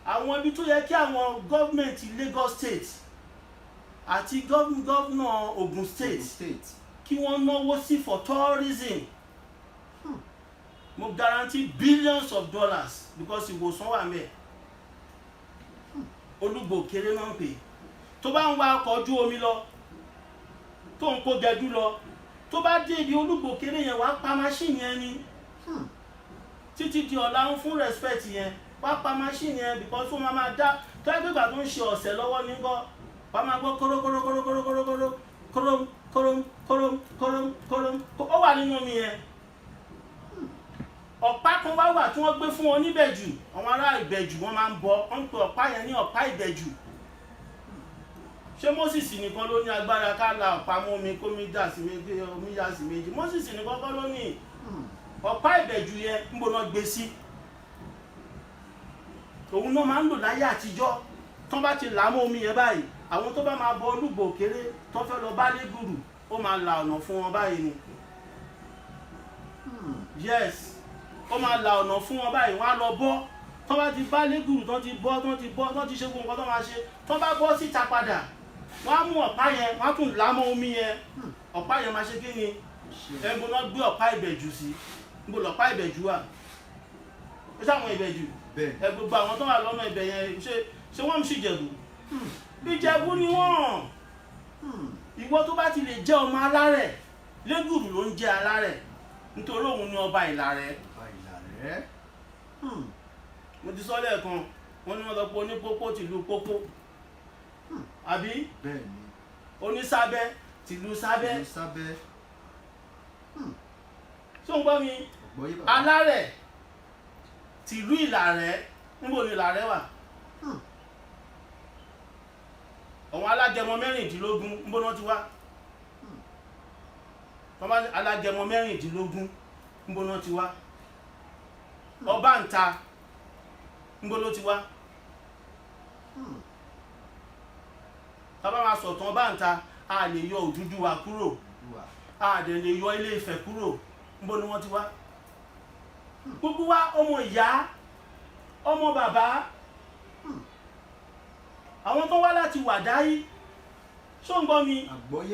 B: Àwọn ibi tó yẹ kí àwọn gọ́ọ̀mẹ̀ntì Lagos State àti gọ́ọ̀nà Ogun State kí wọ́n náwó sí for tourism, mo guarantee billions of dollars because ìwòsàn wà mẹ́ẹ̀. Olúgbò Òkéré náà ń pè. Tó bá ń wa ọkọ̀ ojú omi lọ, tó ń kó gẹdú lọ, tó bá dé ibi Olúgbò Òkéré yẹn wàá pa máṣíìnì yẹn ni. Títí di ọ̀la ń fún respect yẹn, wàá pa máṣíìnì yẹn because ó máa dá tó ẹgbẹ́ ìgbà tó ń ṣe ọ̀sẹ̀ lọ́wọ́ nígbọ́, wàá máa gbọ́ kóró, ó wà nínú omi yẹn. Ọ̀pá kan wà tí wọ́n gbé fún wọn níbẹ̀jù, àwọn ará Ìbẹ̀jù wọ́n máa ń bọ, wọ́n ń pe ọ̀pá yẹn ní ọ̀pá Ìbẹ̀jù. Ṣé Moses nìkan ló ní agbára ká la ọ̀pá mọ́ omi kó mi dà sí méjì, omi yà sí méjì? Moses nìkan kọ́ ló ní. Ọ̀pá Ìbẹ̀jù yẹn ń bọ̀ náà gbé sí. Òun náà máa ń lò láyé àtijọ́. Tán bá ti là mọ́ omi yẹn báyìí, àwọn tó bá máa bọ Olúgbò Òkéré tó fẹ́ lọ bá Ẹlẹ́gùrù, ó máa la ọ̀nà fún wọn báyìí ni. Yes, ó máa la ọ̀nà fún wọn báyìí, wọ́n á lọ bọ́. Tán bá ti bá Ẹlẹ́gùrù, tán ti ṣe gbogbo nǹkan tó máa ṣe, tán bá bọ́ síta padà, wọ́n á mú ọ̀pá yẹn, wọ́n á tún là mọ́ omi yẹn. Ọ̀pá yẹn máa ṣe kí ni? Ẹ̀gbọ́n náà gbé ọ̀pá Ìbẹ̀jù sí. Níbo lọ̀pá Ìbẹ̀jù wà? Ó sáwọn Ìbẹ̀jù. Gbogbo àwọn tó wà lọ́nà ibẹ̀ yẹn ṣé wọ́n ń ṣìjẹ̀bù? Ìjẹ̀bú ni wọ́n. Ìwọ tó bá ti lè jẹ́ ọmọ alárẹ̀, Ẹlẹ́gùrù ló ń jẹ́ alárẹ̀ nítorí òun ni ọba Ìlàrẹ̀. Mo ti sọ lẹ́ẹ̀kan, wọ́n ní wọ́n lọ pé onípópó tìlú Pópó, àbí onísábẹ́ tìlú Sábẹ́. Ṣé o ń gbọ́ mi? Alárẹ̀ tìlú Ìlàrẹ̀, níbo ni Ìlàrẹ̀ wà? Àwọn alágẹmọ 16 níbo náà ti wá? Alágẹmọ 16 níbo náà ti wá? Ọbàńta níbo ló ti wá? Bàbá máa sọ̀tàn Ọbàńta, a lè yọ Odùduwà kúrò, a dẹ̀ lè yọ Ilé Ifẹ̀ kúrò. Níbo ni wọ́n ti wá? Gbogbo wa ọmọ ìyá, ọmọ bàbá, àwọn tó wá láti Wàdáyí. Ṣó ń gbọ́ mi?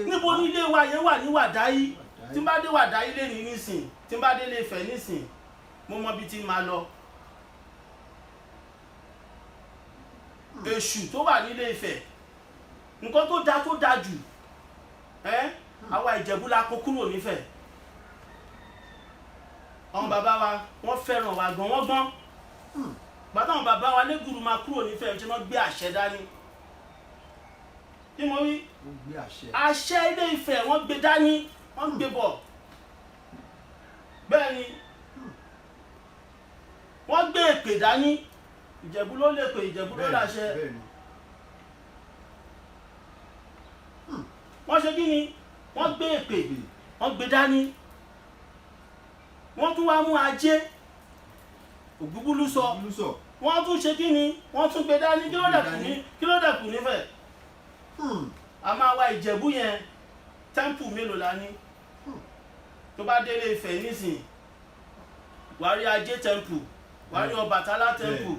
B: Níbo ní ilé wa yẹn wà ní Wàdáyí? Tí n bá dé Wàdáyí lè ní nísìn, tí n bá dé Ilé Ifẹ̀ nísìn, mo mọ bí tí máa lọ. Èṣù tó wà ní Ilé Ifẹ̀, nǹkan tó dáa jù, àwa Ìjẹ̀bú la kó kúrò nífẹ̀. Àwọn bàbá wa wọ́n fẹ́ràn wa gan, wọ́n gbọ́n. Bàtà àwọn bàbá wa Ẹlẹ́gùrù máa kúrò nífẹ̀ tí wọ́n gbé àṣẹ dání. Kí mo wí? Àṣẹ Ilé Ifẹ̀ wọ́n gbé dání, wọ́n gbé bọ̀. Bẹ́ẹ̀ ni wọ́n gbé èpè dání. Ìjẹ̀bú ló lè pè, Ìjẹ̀bú ló láṣẹ. Wọ́n ṣe kí ni? Wọ́n gbé èpè, wọ́n gbé dání. Wọ́n tún wá mú ajé, Ògbúgbúlú sọ. Wọ́n tún ṣe kí ni? Wọ́n tún gbé dání. Kí ló dẹ̀kù nífẹ̀? A máa wá Ìjẹ̀bú yẹn, tẹ́ḿpù mélòó la ní? Tó bá dé Ilé Ifẹ̀ nísìn, wàá rí Ajé tẹ́ḿpù, wàá rí Ọbàtálá tẹ́ḿpù,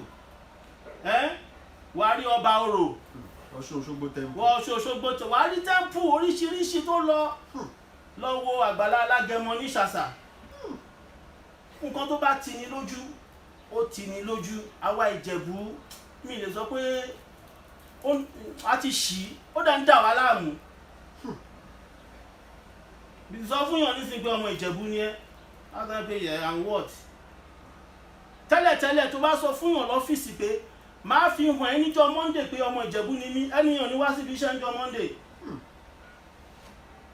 B: wàá rí Ọba Orò, Ọ̀ṣun Òṣogbo tẹ́ḿpù, wàá rí tẹ́ḿpù oríṣiríṣi tó lọ wo Àgbàlá Alágẹmọ ní Ṣàṣà. Nǹkan tó bá tini lójú, ó tini lójú. Àwa Ìjẹ̀bú, mi lè sọ pé a ti ṣì, ó dá ń dà wá láàmú. Bí sọ fún yàn nísìnyí pé ọmọ Ìjẹ̀bú ni ẹ́, á sọ pé yeah and what? Tẹ́lẹ̀tẹ́lẹ̀ tó bá sọ fún yàn lọ́fíìsì pé máa fi hàn ẹ́ níjọ́ Monday pé ọmọ Ìjẹ̀bú ni mí, ẹnìyàn ní wá síbi iṣẹ́ níjọ́ Monday.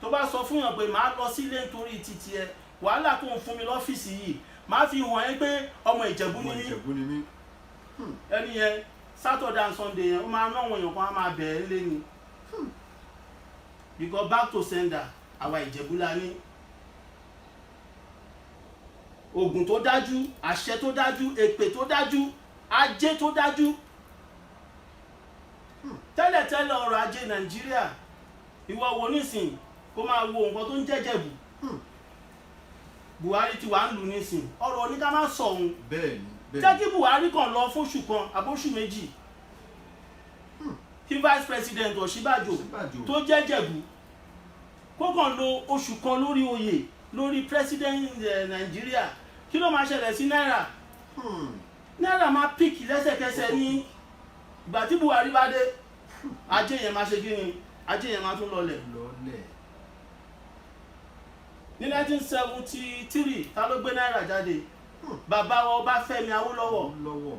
B: Tó bá sọ fún yàn pé máa lọ sílé nítorí títí ẹ, wàhálà tó ń fún mi lọ́fíìsì yìí, máa fi hàn ẹ́ pé ọmọ Ìjẹ̀bú
C: ọmọ
B: ni mí.
C: Ìjẹ̀bú ni mí.
B: ẹni yẹn Saturday and Sunday yẹn ó máa ná àwọn èèyàn kan á máa bẹ̀ ẹ́ lé ni. because back to sender àwa Ìjẹ̀bú la ní. Ògùn tó dájú, àṣẹ tó dájú, èpè tó dájú, ajé tó dájú. Tẹ́lẹ̀tẹ́lẹ̀ ọrọ̀ ajé Nàìjíríà ìwọ wo nísìn kó máa wo nǹkan tó ń jẹ́jẹ̀bù. Buhari ti wà ń lù nísìn ọ̀rọ̀ ní ká má sọ òun.
C: bẹ́ẹ̀ni bẹ́ẹ̀ni.
B: jẹ́ kí Buhari kàn lọ fóṣù kan àbóṣù méjì. kí vice president Ọ̀ṣínbàjò tó jẹ́jẹ̀bù kó kàn lo oṣù kan lórí oyè lórí president Nàìjíríà kí ló máa ṣẹlẹ̀ sí náírà. Náírà máa píìkì lẹ́sẹ̀kẹsẹ̀ ní ìgbà tí Buhari bá dé ajé yẹn máa ṣe kí ni ajé yẹn máa tún lọlẹ̀. Ní 1973 ta ló gbé náírà jáde? Bàbá wa Ọbáfẹ́mi Awólọ́wọ̀.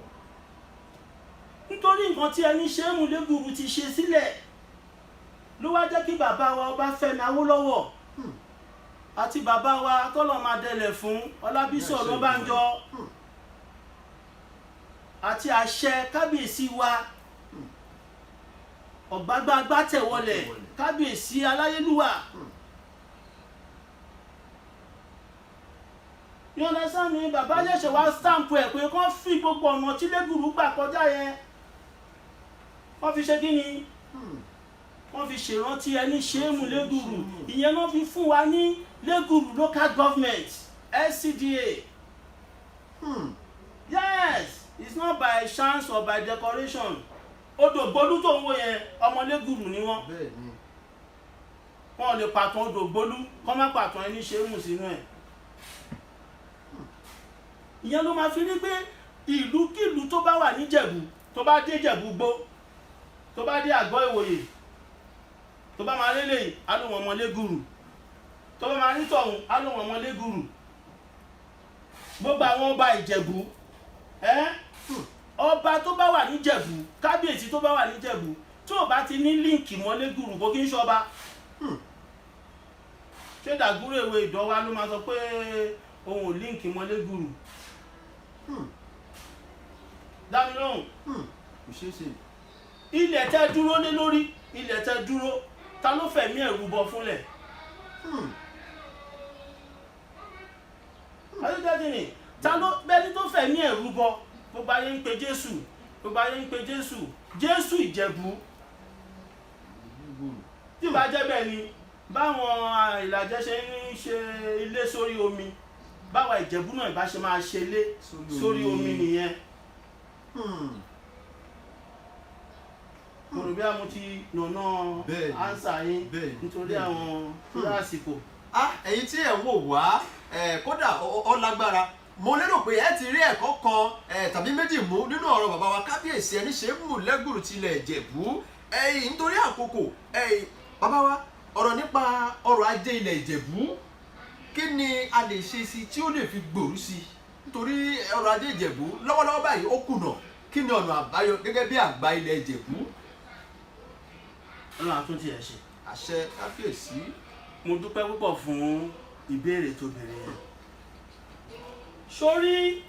B: Nítorí nǹkan tí ẹni Ṣẹ́hùn Lẹ́gùrù ti ṣe sílẹ̀ ló wá jẹ́ kí bàbá wa Ọbáfẹ́mi Awólọ́wọ̀ àti bàbá wa tọ́lọ̀ máa dẹlẹ̀ fún Ọlábísí Ọ̀nàbànjọ àti àṣẹ kábíyèsí wa Ọ̀gbágbágbá tẹ̀wọlẹ̀ kábíyèsí Aláyélúwà. You understand me? Bàbá yẹ̀ṣẹ̀ wá stamp ẹ̀ pé kán fi gbogbo ọ̀nà tí Lẹ́gùrù gbà kọjá yẹn wọ́n fi ṣe kí ni? Wọ́n fi ṣèrántí ẹni Ṣẹ́hùn Lẹ́gùrù. Ìyẹn náà fi fún wa ní Lẹ́gùrù local government LCDA. Yes, it's not by chance or by decoration. Odògbólú tó ń wò yẹn ọmọ Lẹ́gùrù ni wọ́n. Wọ́n lè pàtàn Odògbólú kọ́ má pàtàn ẹni Ṣẹ́hùn sínú ẹ̀. Ìyẹn ló máa fi rí pé ìlúkìlú tó bá wà níjẹ̀bú tó bá dé Ìjẹ̀bú Gbó tó bá dé Àgọ́ Ìwòyè tó bá máa lélẹ̀ á lóun ọmọ Lẹ́gùrù tó bá máa rí tọ̀hún á lóun ọmọ Lẹ́gùrù. Gbogbo àwọn ọba Ìjẹ̀bú ọba tó bá wà níjẹ̀bú kábíyèsí tó bá wà níjẹ̀bú tó bá ti ní líǹkì mọ́ Lẹ́gùrù kò kí ń ṣọba. Ṣé Dàgúrèwé Ìdọ̀wà ló máa sọ pé òun ò líǹkì mọ́ Lẹ́gùrù? Dámi lóhùn. Ilẹ̀ tẹ́ dúró lé lórí ilẹ̀ tẹ́ dúró ta ló fẹ̀mí ẹ̀ rúbọ fúnlẹ̀? Adéjáde ni ta ló bẹ́ni tó fẹ̀mí ẹ̀ rúbọ gbogbo ayé ń pe Jésù gbogbo ayé ń pe Jésù Jésù Ìjẹ̀bú. Tí bá jẹ́ bẹ́ẹ̀ ni báwọn Ìlàjẹ ṣe ń ṣe ilé sórí omi báwa Ìjẹ̀bú náà ìbá ṣe máa ṣe ilé sórí omi nìyẹn. Mo rò bí mo ti nànà ánsà yín nítorí àwọn àsìkò.
C: Ẹ̀yin tí ẹ̀ ń wò wá kódà ó lágbára mo lérò pé ẹ ti rí ẹ̀kọ́ kan tàbí méjì mú nínú ọ̀rọ̀ bàbá wa kábíyèsí ẹni Ṣẹ́hùn Lẹ́gùrù tilẹ̀ Ìjẹ̀bú. Nítorí àkókò bàbá wa ọ̀rọ̀ nípa ọrọ̀ ajé ilẹ̀ Ìjẹ̀bú kí ni a lè ṣe sí tí ó lè fi gbòòrú sí nítorí ọrọ̀ ajé Ìjẹ̀bú lọ́wọ́lọ́wọ́ báyìí ó kùnà kí ni ọ̀nà àbáyọ gẹ́gẹ́ bí àgbà ilẹ̀ Ìjẹ̀bú?
B: Ọlọ́run àtúntì ẹ̀ ṣe.
C: Àṣẹ kábíyèsí.
B: Mo dúpẹ́ púpọ̀ fún ìbéèrè tó béèrè yẹn. Sórí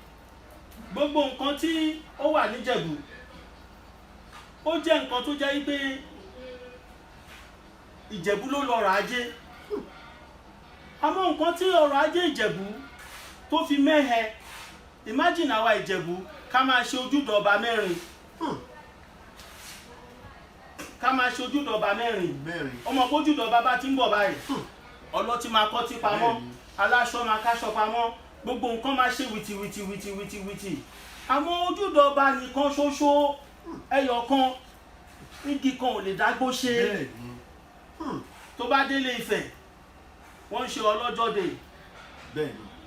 B: gbogbo nǹkan tí ó wà níjẹ̀bú ó jẹ́ nǹkan tó jẹ́ pé Ìjẹ̀bú ló lọ́rọ̀ ajé. Àmọ́ nǹkan tí ọrọ̀ ajé Ìjẹ̀bú tó fi mẹ́hẹ imagine àwa Ìjẹ̀bú ká máa ṣe ojúde ọba mẹ́rin. Ká máa ṣe ojúde ọba mẹ́rin. Ọmọ kójúde ọba bá ti ń bọ̀ báyìí ọlọ́tí máa kọ́tí pamọ́ aláṣọ máa káṣọ pamọ́ gbogbo nǹkan máa ṣe wìtìwìtì. Àmọ́ ojúde ọba nìkan ṣoṣo ẹyọ kan igi kan ò lè dágbó ṣe. Tó bá délé Ifẹ̀ wọ́n ń ṣe ọlọ́jọ́ dé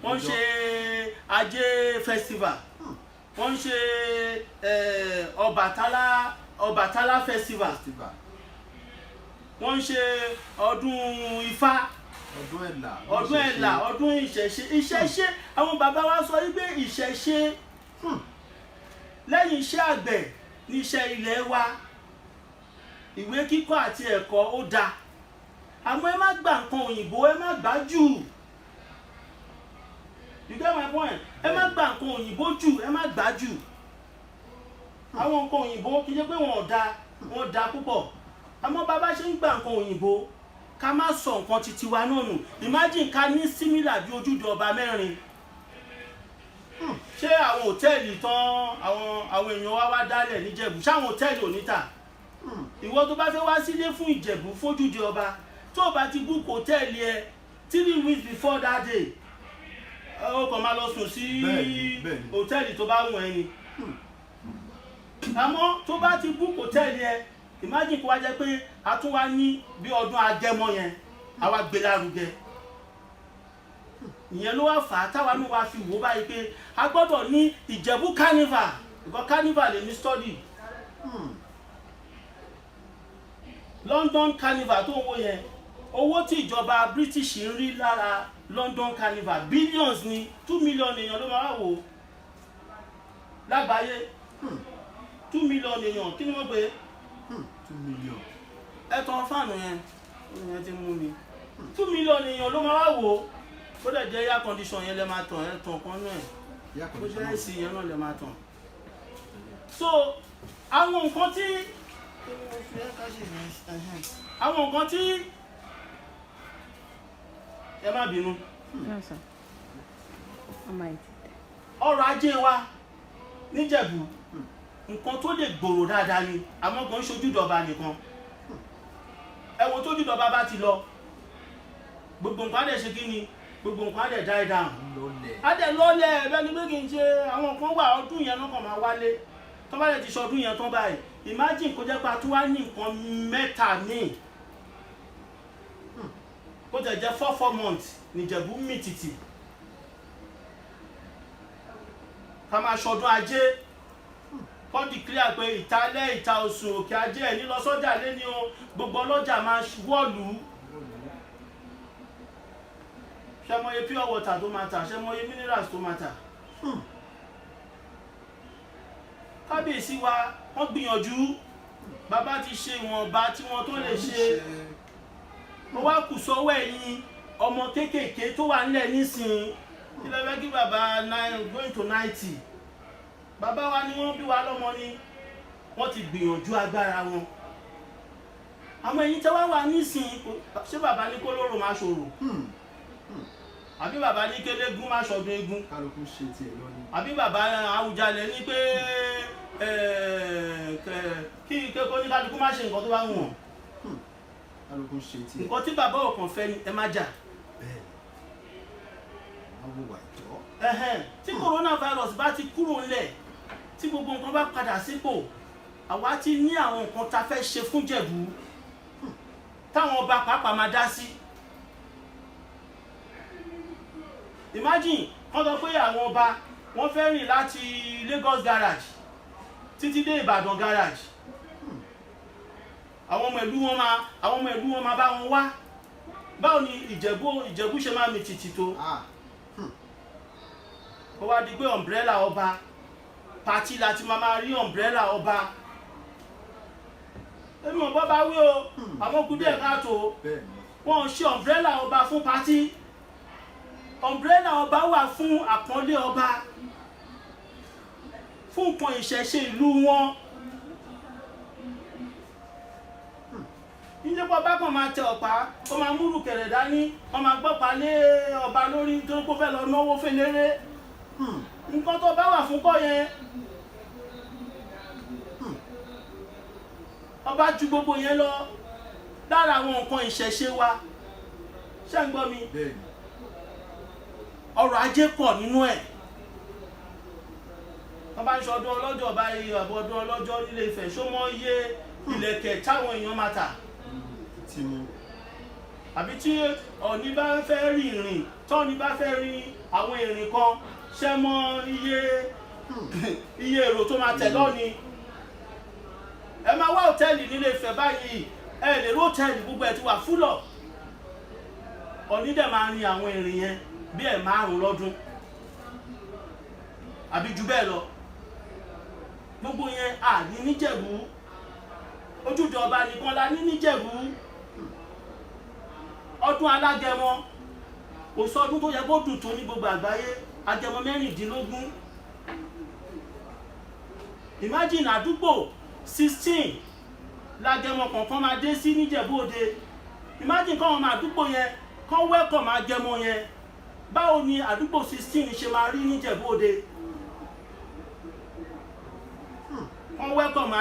B: wọ́n ń ṣe ajé festival wọ́n ń ṣe Ọbàtálá festival wọ́n ń ṣe ọdún Ifá ọdún Ẹ̀là ọdún ìṣẹ̀ṣe àwọn bàbá wa sọ wípé ìṣẹ̀ṣe lẹ́yìn iṣẹ́ àgbẹ̀ ní iṣẹ́ ilẹ̀ wa ìwé kíkọ́ àti ẹ̀kọ́ ó dáa àmọ́ ẹ má gba nǹkan òyìnbó ẹ má gbà jù. You get my point? ẹ má gba nǹkan òyìnbó jù, ẹ má gbà jù. Àwọn nǹkan òyìnbó kì í ṣe pé wọn da púpọ̀, àmọ́ bàbá ṣe ń gba nǹkan òyìnbó ká má sọ nǹkan titi wa náà nù. Imagine ká ní similar bí ojúde ọba 4. Ṣé àwọn hòtẹ́ẹ̀lì tán àwọn èèyàn wá dálẹ̀ níjẹ̀bú, ṣé àwọn hòtẹ́ẹ̀lì ò ní tà? Ìwọ tó bá fẹ́ wá sílé fún ìjẹ̀bú fójúde ọba, tó o bá ti book hòtẹ́ẹ̀lì ẹ 3 weeks before that day, ó kàn máa lọ sùn sí hòtẹ́ẹ̀lì tó bá wù ẹ́ ni. Àmọ́ tó bá ti book hòtẹ́ẹ̀lì ẹ, imagine kó wá jẹ́ pé a tún wá ní bí ọdún Agẹmọ yẹn, a wá gbé lárugẹ. Ìyẹn ló wá fà á táwa náà wá fi wò báyìí pé a gbọ́dọ̀ ní Ìjẹ̀bú carnival, because carnival lè ní study. London carnival tó ń wò yẹn, owó tí ìjọba British ń rí lára London carnival billions ni, 2 million èèyàn ló máa wò lágbàáyé. 2 million èèyàn, kí ni wọ́n pè?
C: 2 million.
B: Ẹ tan fáànù yẹn, ìyẹn ti mú mi. 2 million èèyàn ló máa wò. Ó dẹ̀ jẹ́ air condition yẹn lẹ máa tàn, ẹ tàn kan náà. Ó jẹ́ AC yẹn náà lẹ máa tàn. So àwọn nǹkan tí ẹ má bínú. Ọrọ̀ ajé wa níjẹ̀bú nǹkan tó lè gbòòrò dáadáa ni, àmọ́ kàn ń ṣojúdọ̀ba nìkan. Ẹ wo tójúdọ̀ba bá ti lọ, gbogbo nǹkan á dẹ̀ ṣe kí ni, gbogbo nǹkan á dẹ̀ die down. Á dẹ̀ lọ́lẹ̀ ẹ̀bẹ́ ni pé kì í ṣe àwọn kan wà ọdún yẹn náà kàn máa wálé. Tó bá dẹ̀ ti ṣọdún yẹn tán báyìí, imagine kó jẹ́ pé a tún wá ní nǹkan 3 míì. Kó tẹ̀ jẹ́ 4 months níjẹ̀bú mì tìtì. Ká máa ṣọdún ajé, kọ́ declare pé ìtálẹ̀ ìta Ọ̀ṣun òkè ajé ẹ̀ ní lọ sọ́jà lé ní o, gbogbo ọlọ́jà máa wọ́ọ̀lù. Ṣé mọ iye pure water tó máa tà, ṣé mọ iye minerals tó máa tà? Kábíyèsí wa wọ́n gbìyànjú, bàbá ti ṣe ìwọ̀nba tí wọ́n tó lè ṣe. Ó wá kù sọ́wọ́ ẹ̀yin ọmọ kéékèèké tó wà nílẹ̀ nísìnyí. Kí lẹ fẹ́ kí bàbá going to 90? Bàbá wa ni wọ́n bí wa lọ́mọ ni, wọ́n ti gbìyànjú agbára wọn. Àmọ́ ẹ̀yin tẹ́ wá wà nísìnyí, ṣé bàbá ní kó lóró máa ṣòro? Àbí bàbá ní kélégún máa ṣọdún eégún?
C: Kálukú ṣe tiẹ̀ lọ ni.
B: Àbí bàbá Àwùjalẹ̀ ní pé kí kó ní kálukú má ṣe nǹkan tó bá wù wọ́n?
C: Kálukú ṣe tiẹ̀.
B: Nǹkan tí bàbá ọ̀kan fẹ́ ni ẹ má jà. Tí coronavirus bá ti kúrò ńlẹ̀, tí gbogbo nǹkan bá padà sípò, àwa ti ní àwọn nǹkan tá fẹ́ ṣe fún Ìjẹ̀bú táwọn ọba pàápàá máa dá sí. Imagine wọ́n sọ pé àwọn ọba wọ́n fẹ́ rìn láti Lagos garage títí dé Ìbàdàn garage. Àwọn ọmọ ìlú wọn máa bá wọn wá. Báwo ni Ìjẹ̀bú ṣe máa mì tìtì tó? Ó wá di pé umbrella ọba, pàtí láti máa rí umbrella ọba. Èmi ò bọ́ bá wí o, àwọn kú díẹ̀ káàtó. Wọ́n ṣe umbrella ọba fún pàtí. Umbrella ọba wà fún àpọ́nlé ọba, fún nǹkan ìṣẹ̀ṣe ìlú wọn. Níjẹ́pọ̀ bá kàn máa tẹ ọ̀pá, ó máa múrù kẹ̀rẹ̀ dání, ó máa gbọ́pàá lé ọba lórí tó kó fẹ́ lọ náwó fẹ́lẹ́rẹ́. Nǹkan tó bá wà fún kọ́ yẹn. Ọba ju gbogbo yẹn lọ lára àwọn nǹkan ìṣẹ̀ṣe wa. Ṣé ń gbọ́ mi? Ọrọ̀ ajé pọ̀ nínú ẹ̀. Wọ́n bá ń ṣọdún ọlọ́jọ́ báyìí, àbọ̀dún ọlọ́jọ́ nílé Ifẹ̀, ṣó mọ iye ìlẹ̀kẹ̀ táwọn èèyàn máa tà? Àbí tí Ọọ̀ni bá fẹ́ rí ìrìn, tọ́ọ̀ni bá fẹ́ rí àwọn ìrìn kan, ṣé mọ iye èrò tó máa tẹ̀ lọ́ni? Ẹ máa wá hòtẹ́ẹ̀lì nílé Ifẹ̀ báyìí, ẹ lè rí hòtẹ́ẹ̀lì gbogbo ẹ̀ ti wà fúlọ̀. Ọọ̀ni dẹ̀ máa rin àwọn ìrìn yẹn bí ẹ̀ 5 lọ́dún àbí jù bẹ́ẹ̀ lọ. Gbogbo yẹn à ní níjẹ̀bú. Ojúde ọba nìkan la ní níjẹ̀bú. Ọdún Alágẹmọ kò sọdún tó yẹ kó dùn tó ní gbogbo àgbáyé. Agẹmọ mẹ́rìndínlógún. Imagine àdúgbò 16 lágẹmọ kọ̀ọ̀kan máa dé sí níjẹ̀bú Òde. Imagine kọ́ wọn máa àdúgbò yẹn kọ́ welcome Agẹmọ yẹn. Báwo ni àdúgbò 16 ṣe máa rí níjẹ̀bú Òde? Kọ́ welcome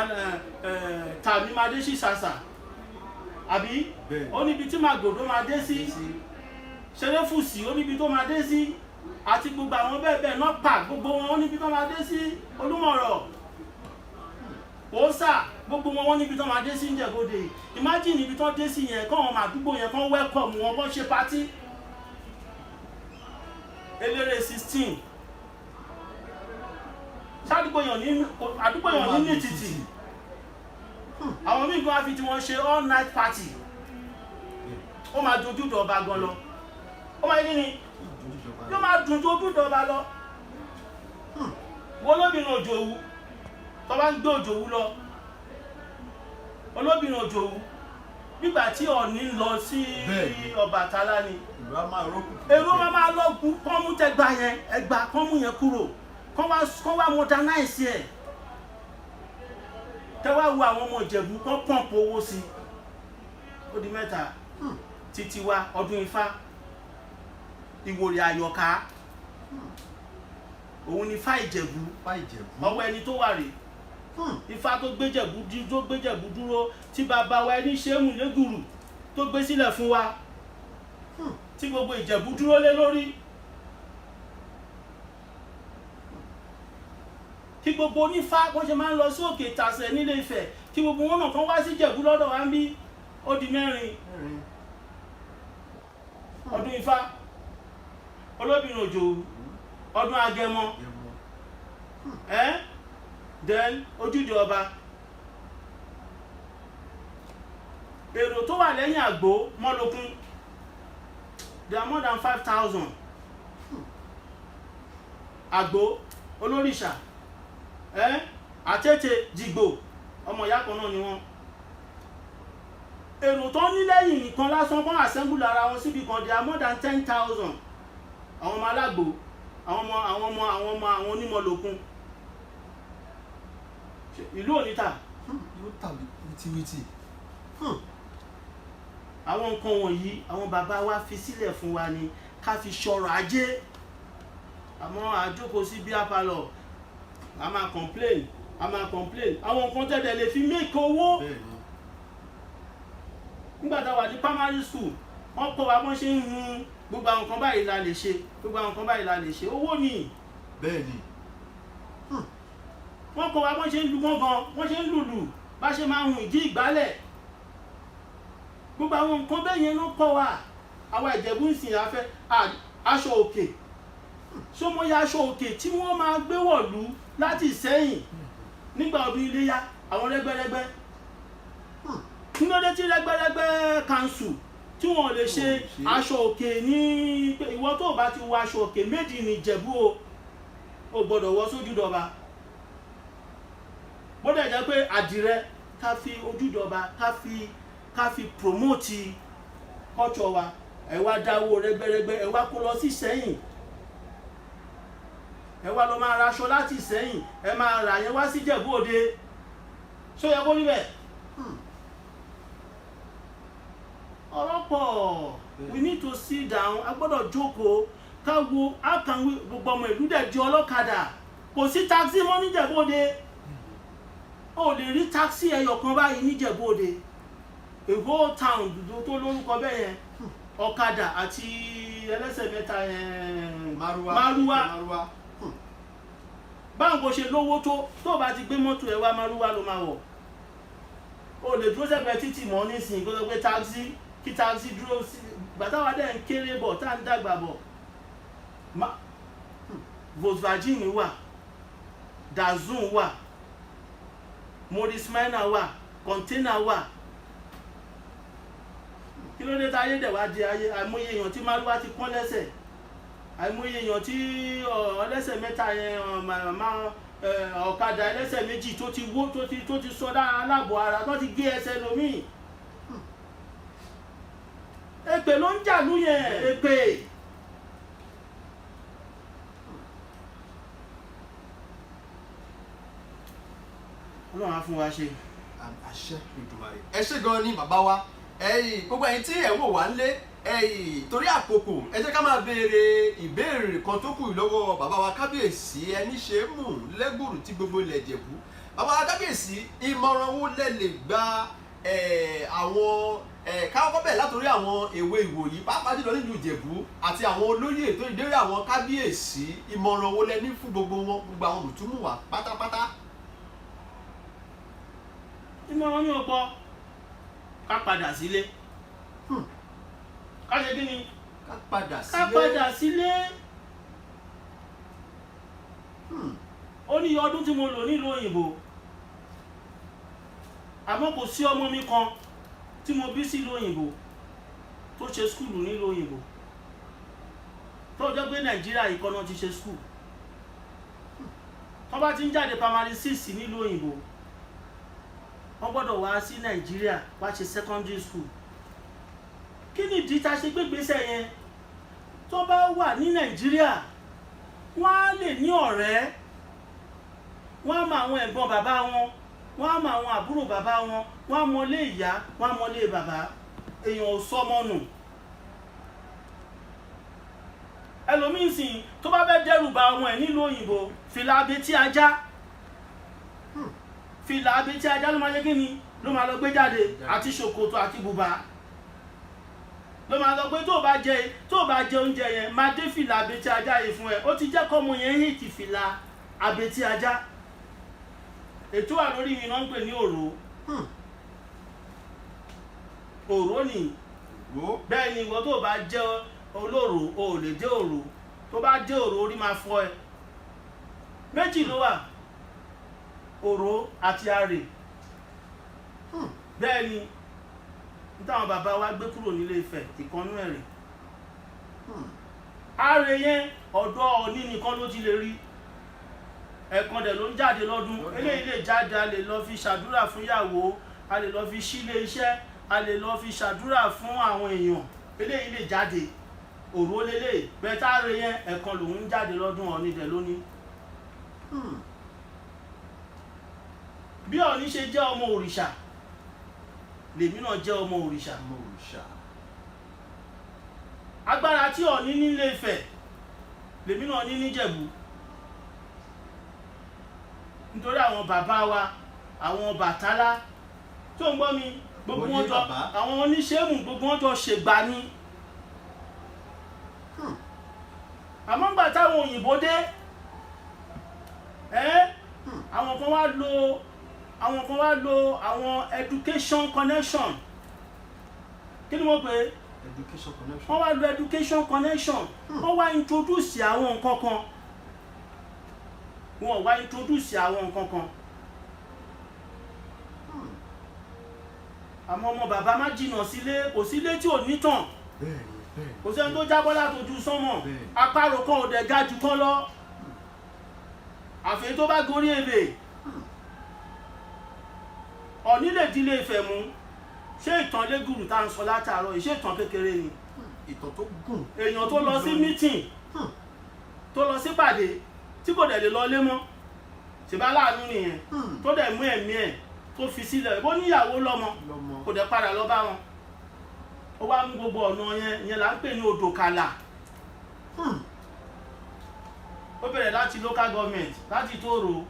B: Tàmí máa dé sí Ṣàṣà. Àbí ó níbi tí Màgòdó máa dé sí. Ṣeréfùsì ó níbi tó máa dé sí. Àti gbogbo àwọn bẹ́ẹ̀ bẹ́ẹ̀ náà pa gbogbo wọn ó níbi tó máa dé sí. Olúmọ̀rọ̀, Òòṣà, gbogbo wọn níbi tó máa dé sí níjẹ̀bú Òde. Imagine ibi tó dé sí yẹn kọ́ wọn máa àdúgbò yẹn kọ́ welcome wọn kọ́ ṣe party. Eléré 16 ṣàdúgbò yàn ní títì. Àwọn míì gan fi tí wọ́n ṣe all night party. Ó máa dojú dọ̀ọ̀bà gan lọ. Ó máa yí ni yóò máa dùn tó ojú dọ̀ọ̀bà lọ. Olóbìnrin Òjòwú tó bá ń gbé Òjòwú lọ. Olóbìnrin Òjòwú nígbà tí Ọ̀ọ̀ni lọ sí Ọbàtálá ni. Èrò máa lọ kọ́ mú tẹgbà yẹn ẹgbà kọ́ mú yẹn kúrò kọ́ wá modernize ẹ̀. Tẹ́wàá wo àwọn ọmọ Ìjẹ̀bú kọ́ pọ̀mpù owó sí. Ó di mẹ́ta. Títí wa ọdún Ifá, Ìwòrè Àyọ̀ká, òun ni Ifá Ìjẹ̀bú. Ọwọ́ ẹni tó wà rè. Ifá tó gbé Jẹ̀bú dúró tí bàbá wa ẹni Ṣéhùn Lẹ́gùrù tó gbé sílẹ̀ fún wa. Tí gbogbo Ìjẹ̀bú dúró lé lórí. Kí gbogbo onífá wọ́n ṣe máa ń lọ sí Òkè Ìtàsẹ̀ nílé Ifẹ̀ kí gbogbo wọn náà kan wá sí Ìjẹ̀bú lọ́dọ̀ wa ń bí. Ó di 4 ọdún Ifá, Olóbìnrin Òjòwú, ọdún Agẹmọ, then ojúde ọba. Èrò tó wà lẹ́yìn Àgbò Mọ́lókún, there are more than 5,000. Àgbò, Olórìṣà, Àtètè, Dìgbò, ọmọ ìyá kan náà ni wọ́n. Èrò tó ní lẹ́yìn nìkan lásán kan assemble ara wọn síbi kan, there are more than 10,000. Àwọn ọmọ Alágbò, àwọn Onímọ̀lókun. Ìlú Òníta.
C: Yóò tàbí wìtìwìtì.
B: Àwọn nǹkan wọ̀nyí àwọn bàbá wa fi sílẹ̀ fún wa ni ká fi ṣọrọ̀ ajé. Àmọ́ àjókòó sí beer parlour, a máa complain. Àwọn nǹkan tẹ́lẹ̀ lè fi make owó. Nígbà tá a wà ní primary school, wọ́n kọ́ wa bọ́n ṣe ń hun gbogbo àwọn nǹkan báyìí la lè ṣe. Owó ni.
C: Bẹ́ẹ̀ni.
B: Wọ́n kọ́ wa bọ́n ṣe ń lu gángan, wọ́n ṣe ń lùlù, bá ṣe máa hun ìdí ìgbálẹ̀. Gbogbo àwọn nǹkan bẹ́ẹ̀ yẹn ló kọ́ wa. Àwa Ìjẹ̀bú ń sìn afẹ́ aṣọ òkè. Ṣó mọ ya aṣọ òkè tí wọ́n máa gbé wọ̀lú láti Ìṣẹ́yìn nígbà ọdún Iléyá, àwọn rẹ́gbẹ́rẹ́gbẹ́. Kí ló dé tí rẹ́gbẹ́rẹ́gbẹ́ council tí wọ́n lè ṣe aṣọ òkè ní ìwọ tó bá ti wọ aṣọ òkè méjì ní Ìjẹ̀bú o gbọ́dọ̀ wọ sójúdọba. Bọ́dẹ̀ jẹ́ pé àdìrẹ ká fi ojúdọba ká fi promote culture wa. Ẹ wá dáwó rẹ́gbẹ́rẹ́gbẹ́, ẹ wá kó lọ sí Ìṣẹ́yìn. Ẹ wá lọ máa ra aṣọ láti Ìṣẹ́yìn, ẹ máa rà yẹn wá sí Ìjẹ̀bú Òde. Ṣó yẹ kó rí bẹ́ẹ̀? Ọ̀rọ̀ pọ̀. We need to sit down. A gbọ́dọ̀ jókòó ká wo how can we gbogbo ọmọ ìlú dẹ̀ di ọlọ́kadà. Kò sí taxi mọ́ ní Ìjẹ̀bú Òde. O lè rí taxi ẹyọ kan báyìí ní Ìjẹ̀bú Òde. A whole town tó lórúkọ bẹ́ẹ̀ yẹn. Ọ̀kadà àti ẹlẹ́sẹ̀ mẹ́ta Márúwá. Báwo ṣe lówó tó bá ti gbé mọ́tò ẹ̀ wá Márúwá ló máa wọ̀. O lè dúró sẹ́gbẹ̀ẹ́ títì mọ́ nísìnyí kó sọ pé kí taxi dúró sí gbàtàwà dẹ̀ ń kéré bọ̀ tá ń dàgbà bọ̀. Volkswagen wà, Dazun wà, Morris Minor wà, Container wà. Kí ló dé táyé dẹ̀ wá di ayé àìmọye èèyàn tí Márúwá ti pọ́n lẹ́sẹ̀, àìmọye èèyàn tí ọlẹ́sẹ̀ mẹ́ta yẹn ọ̀kadà ẹlẹ́sẹ̀ méjì tó ti wó tó ti sọdá aláàbọ̀ ara tó ti gé ẹsẹ̀ lómìn. Èpè ló ń jàlú yẹn, èpè. Ọlọ́run á fún wa ṣe.
C: àṣẹ Èdùmàrè. ẹ ṣé gan ni bàbá wa. Gbogbo ẹ̀yin tí ẹ wò wá nílé, torí àkókò ẹ jẹ́ ká máa béèrè ìbéèrè kan tó kù lọ́wọ́ bàbá wa kábíyèsí Ẹníṣemùlẹ́gbùrù tí gbogbo ilẹ̀ Ìjẹ̀bú. Bàbá wa kábíyèsí, ìmọ̀ràn wo lẹ lè gba àwọn káwọ́kọ́ bẹ̀ látòrí àwọn èwe ìwòyí pàápàá jùlọ nílùú Ìjẹ̀bú àti àwọn olóyè tó ìdérí àwọn kábíyèsí, ìmọ̀ràn wo lẹ ní fún gbogbo wọn, gbogbo àwọn olùtúmùwà pátápátá?
B: Ìmọ̀ràn mi ò pọ̀, ká padà sílé. Ká ṣe kí ni?
C: Ká padà sílé.
B: Ká padà sílé. Ó ní ọdún tí mo lò nílùú òyìnbó, àmọ́ kò sí ọmọ mi kan tí mo bí sí ìlú òyìnbó tó ṣe skúlù nílùú òyìnbó, tó jẹ́ pé Nàìjíríà yìí kọ́ náà ti ṣe skúlù. Tó bá ti ń jáde primary 6 nílùú òyìnbó, wọ́n gbọ́dọ̀ wá sí Nàìjíríà wá ṣe secondary school. Kí ni ìdí tá ṣe gbégbésẹ̀ yẹn? Tó bá wà ní Nàìjíríà, wọ́n á lè ní ọ̀rẹ́, wọ́n á mọ àwọn ẹ̀gbọ́n bàbá wọn, wọ́n á mọ àwọn àbúrò bàbá wọn, wọ́n á mọlé ìyá, wọ́n á mọlé bàbá. Èèyàn ò sọmọ nù. Ẹlòmíín sìn tó bá fẹ́ dẹ́rù bà ọmọ ẹ̀ nílùú òyìnbó, fìlà abetí ajá, fìlà abetí ajá ló máa jẹ́ kí ni? Ló máa lọ gbé jáde, àti ṣòkòtò àti bùbá. Ló máa lọ pé tó bá jẹ oúnjẹ yẹn, máa dé fìlà abetí ajá yìí fún ẹ. Ó ti jẹ́ kọ́mọ yẹn hìtì fìlà abetí ajá. Ètò wà lórí mi náà ń pè ní òró. Òró ni. Bẹ́ẹ̀ ni ìwọ tó bá jẹ́ olóró, o lè dé òró. Tó bá dé òró, orí máa fọ́ ẹ. Méjì ló wà, òró àti arè. Bẹ́ẹ̀ ni nítawọn bàbá wa gbé kúrò nílé Ifẹ̀, ìkànnú ẹ̀rẹ̀. Arè yẹn ọ̀dọ̀ Ọọ̀ni nìkan ló ti lè rí. Ẹ̀kan dẹ̀ ló ń jáde lọ́dún. Eléyìí lè jáde, a lè lọ fi ṣàdúrà fún ìyàwó, a lè lọ fi sílé iṣẹ́, a lè lọ fi ṣàdúrà fún àwọn èèyàn. Eléyìí lè jáde. Òró lélẹ̀, bẹ́tà arè yẹn ẹ̀kan lòún ń jáde lọ́dún, Ọọ̀ni dẹ̀ lónìí. Bí Ọọ̀ni ṣe jẹ́ ọmọ òrìṣà, lèmi náà jẹ́ ọmọ òrìṣà. Agbára tí Ọọ̀ni nílé Ifẹ̀, lèmi náà ní níjẹ̀bú. Nítorí àwọn bàbá wa, àwọn Ọbàtálá, tó ń gbọ́ mi, gbogbo wọn jọ, àwọn Oníṣẹ́mù, gbogbo wọn jọ ṣègbà ni. Àmọ́ ńgbà táwọn òyìnbó dé, àwọn kan wá lo àwọn education connection. Kí ni mo pè é?
C: Education connection.
B: Wọ́n wá lo education connection. Wọ́n wá introduce àwọn nǹkan kan. Wọ́n wá introduce àwọn nǹkan kan. Àmọ́ ọmọ bàbá má jìnnà sílé, kò sílé tí ò nítàn. Kò sẹ́ni tó jábọ́ látojú sánmọ̀. Àparò kan ò dẹ̀ ga jù kan lọ. Àfi tó bá gorí ebè. Ọọ̀ni lè dílé Ifẹ̀ mú. Ṣé ìtàn Elégùrù tá ń sọ látàárọ̀ yìí, ṣé ìtàn kékeré ni?
C: Ìtàn tó gùn.
B: Èèyàn tó lọ sí meeting, tó lọ sí pàdé, tí kò dẹ̀ lè lọ lé mọ́. Ṣèbá láàánú nìyẹn. Tó dẹ̀ mú ẹ̀mí ẹ̀ tó fi sílẹ̀. Bó níyàwó lọ́mọ, kò dẹ̀ padà lọ bá wọn. Ó wá mú gbogbo ọ̀nà yẹn là ń pè ní odò kàlà. Ó bẹ̀rẹ̀ láti local government, láti Tòrò.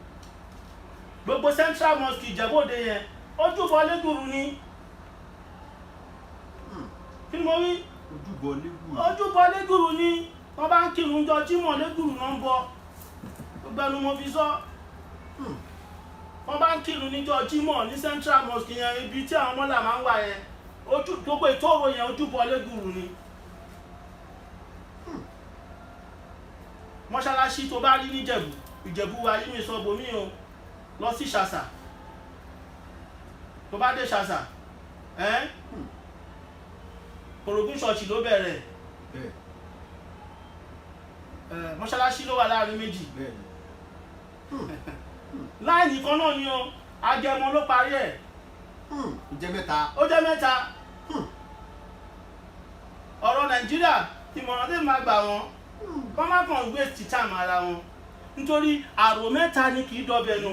B: Gbogbo Central Mosque Ìjẹ̀bú-Òde yẹn, ojúbọ Elégùrù ni. Kí ni mo wí? Ojúbọ Elégùrù ni. Wọ́n bá ń kírun jọ Jímọ̀, Elégùrù náà ń bọ. Gbogbo ẹnu mo fi sọ. Wọ́n bá ń kírun níjọ́ Jímọ̀ ní Central Mosque yẹn, ibi tí àwọn mọ́là máa ń wà yẹn. Gbogbo Ìtòrò yẹn ojúbọ Elégùrù ni. Mọ́ṣáláṣí tó bá rí níjẹ̀bú, Ìjẹ̀bú wa yí mi sọ bomi o, lọ sí Ṣàṣà. Tó bá dé Ṣàṣà, Kòrògùn ṣọ́ọ̀ṣì ló bẹ̀rẹ̀. Mọ́ṣáláṣí ló wà láàrin méjì. Láìní kan náà ni o, Agẹmọ ló parí ẹ̀.
C: Ó jẹ́ mẹ́ta.
B: Ọ̀rọ̀ Nàìjíríà, ìmọ̀ràn tí máa gbà wọ́n, kọ́ má kàn waste time ara wọn. Nítorí àrò mẹ́ta ni kì í dọbẹ̀ nù.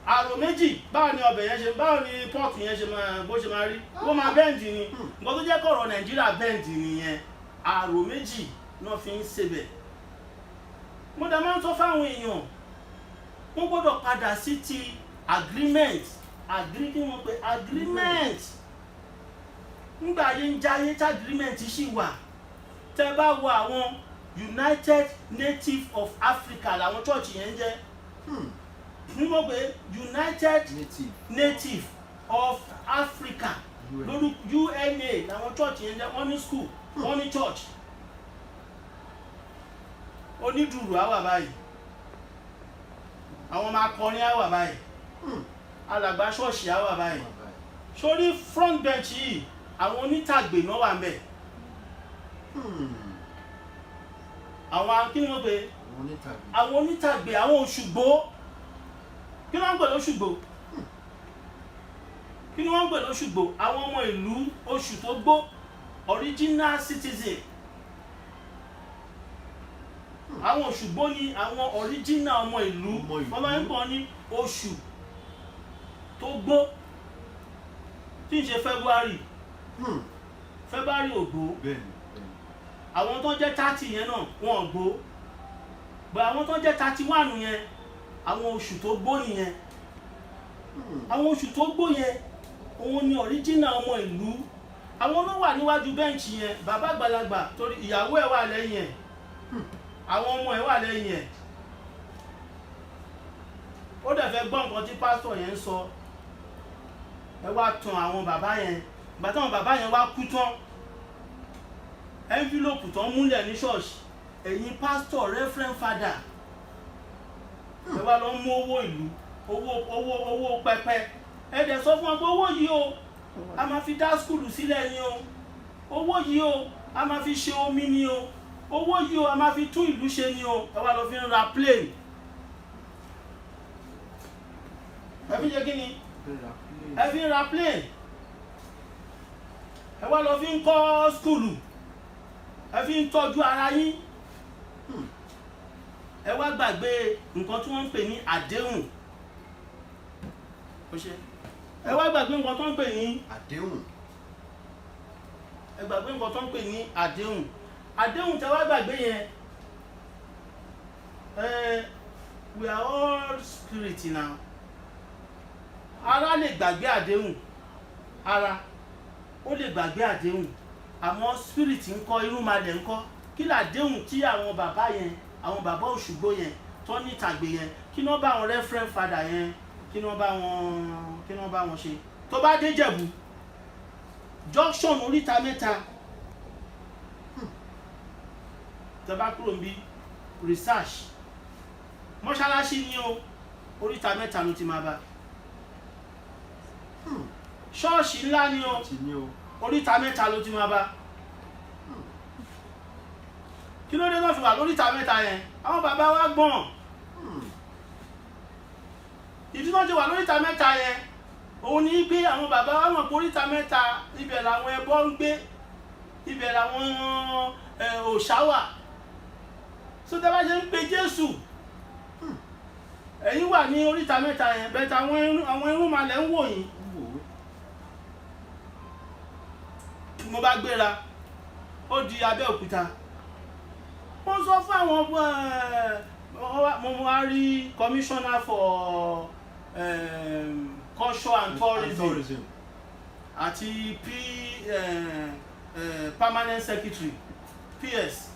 B: àrò méjì báwo ni ọbẹ̀ yẹn ṣe báwo ni pọ́ọ̀tù yẹn ṣe máa bó ṣe máa rí ó máa bẹ́ǹdì ni nǹkan tó jẹ́ kọ̀rọ̀ Nàìjíríà bẹ́ǹdì nìyẹn àrò méjì náà fi ń ṣebẹ̀. mo dá máa ń sọ fáwọn èèyàn wọ́n gbọ́dọ̀ padà sí ti agreement kí wọ́n pe agreement nígbà ayé ń jáyé tí agreement ṣì wà. tẹ́ bá wo àwọn United Native of Africa làwọn church yẹn ń jẹ́ ní mo pé United Native of Africa lórí UNA làwọn church yẹn jẹ́ wọ́n ní school wọ́n ní church onídùúrù á wà báyìí àwọn ọmọ akọrin á wà báyìí alàgbà ṣọ́ọ̀ṣì á wà báyìí sórí front bench yìí àwọn onítàgbè náà wà ńbẹ̀ àwọn kí ni wọ́n pè àwọn onítàgbè àwọn Òṣùgbó kí ni wọ́n ń pè lóṣùgbò kí ni wọ́n ń pè lóṣùgbò àwọn ọmọ ìlú oṣù tó gbó original citizen àwọn Òṣùgbó ni àwọn original ọmọ ìlú ọlọ́yìnbọn ní oṣù tó gbó tí ń ṣe February ògbó àwọn tó jẹ́ 30 yẹn náà wọn ògbó bọ̀ àwọn tó jẹ́ 31 yẹn àwọn oṣù tó gbó nìyẹn àwọn oṣù tó gbó yẹn òun ni original ọmọ ìlú àwọn ló wà níwájú bẹ́ǹchì yẹn bàbá àgbàlagbà torí ìyàwó ẹ̀ wà lẹ́yìn ẹ̀ àwọn ọmọ ẹ̀ wà lẹ́yìn ẹ̀ ó dẹ̀ fẹ́ gbọ́ nǹkan tí pásítọ̀ yẹn ń sọ ẹ wá tan àwọn bàbá yẹn ìgbà táwọn bàbá yẹn wá kú tán envelope tán múlẹ̀ ní ṣọ́ọ̀ṣì ẹ̀yin pásítọ̀ reverend father ẹ wá lọ mú owó ìlú owó pẹpẹ ẹ dẹ̀ sọ fún wọn pé owó yìí o a máa fi dá skúlù sílẹ̀ ni o owó yìí o a máa fi ṣe omi ni o owó yìí o a máa fi tún ìlú ṣe ni o ẹ wá lọ fi ń ra plane ẹ fi ṣe kí ni ẹ fi ń ra plane ẹ wá lọ fi ń kọ́ skúlù ẹ fi ń tọ́jú ara yín ẹ wá gbàgbé nǹkan tí wọ́n ń pè ní àdéhùn ẹ wá gbàgbé nǹkan tó ń pè ní
C: àdéhùn
B: ẹ gbàgbé nǹkan tó ń pè ní àdéhùn àdéhùn tẹ wá gbàgbé yẹn we are all spirit now ara lè gbàgbé àdéhùn ara ó lè gbàgbé àdéhùn àmọ́ spirit ńkọ́ irúnmalẹ̀ ńkọ́ kí làdéhùn tí àwọn bàbá yẹn àwọn bàbá Òṣùgbó yẹn tó ní ìtàgbé yẹn kí wọ́n bá àwọn reverend father yẹn kí wọ́n bá wọn ṣe tó bá dé Jẹ̀bú junction oríta mẹ́ta tó bá kúrò níbi research mọ́ṣáláṣí ni o oríta mẹ́ta ló ti máa bá ṣọ́ọ̀ṣì ńlá ni o oríta mẹ́ta ló ti máa bá kí ló dé náà fi wà lóríta mẹ́ta yẹn àwọn bàbá wa gbọ́n ìdí náà ti wà lóríta mẹ́ta yẹn òun ní pé àwọn bàbá wa mọ̀ pé oríta mẹ́ta ibẹ̀ làwọn ẹbọ ń gbé ibẹ̀ làwọn òòṣà wà so tẹ́ bá ṣe ń pe Jésù ẹ̀yin wà ní oríta mẹ́ta yẹn bẹ́ẹ̀ tí àwọn irúnmalẹ̀ ń wò yín mo bá gbéra ó di Abẹ́òkúta wọ́n sọ fún àwọn mo wá rí commissioner for culture and tourism àti permanent secretary PS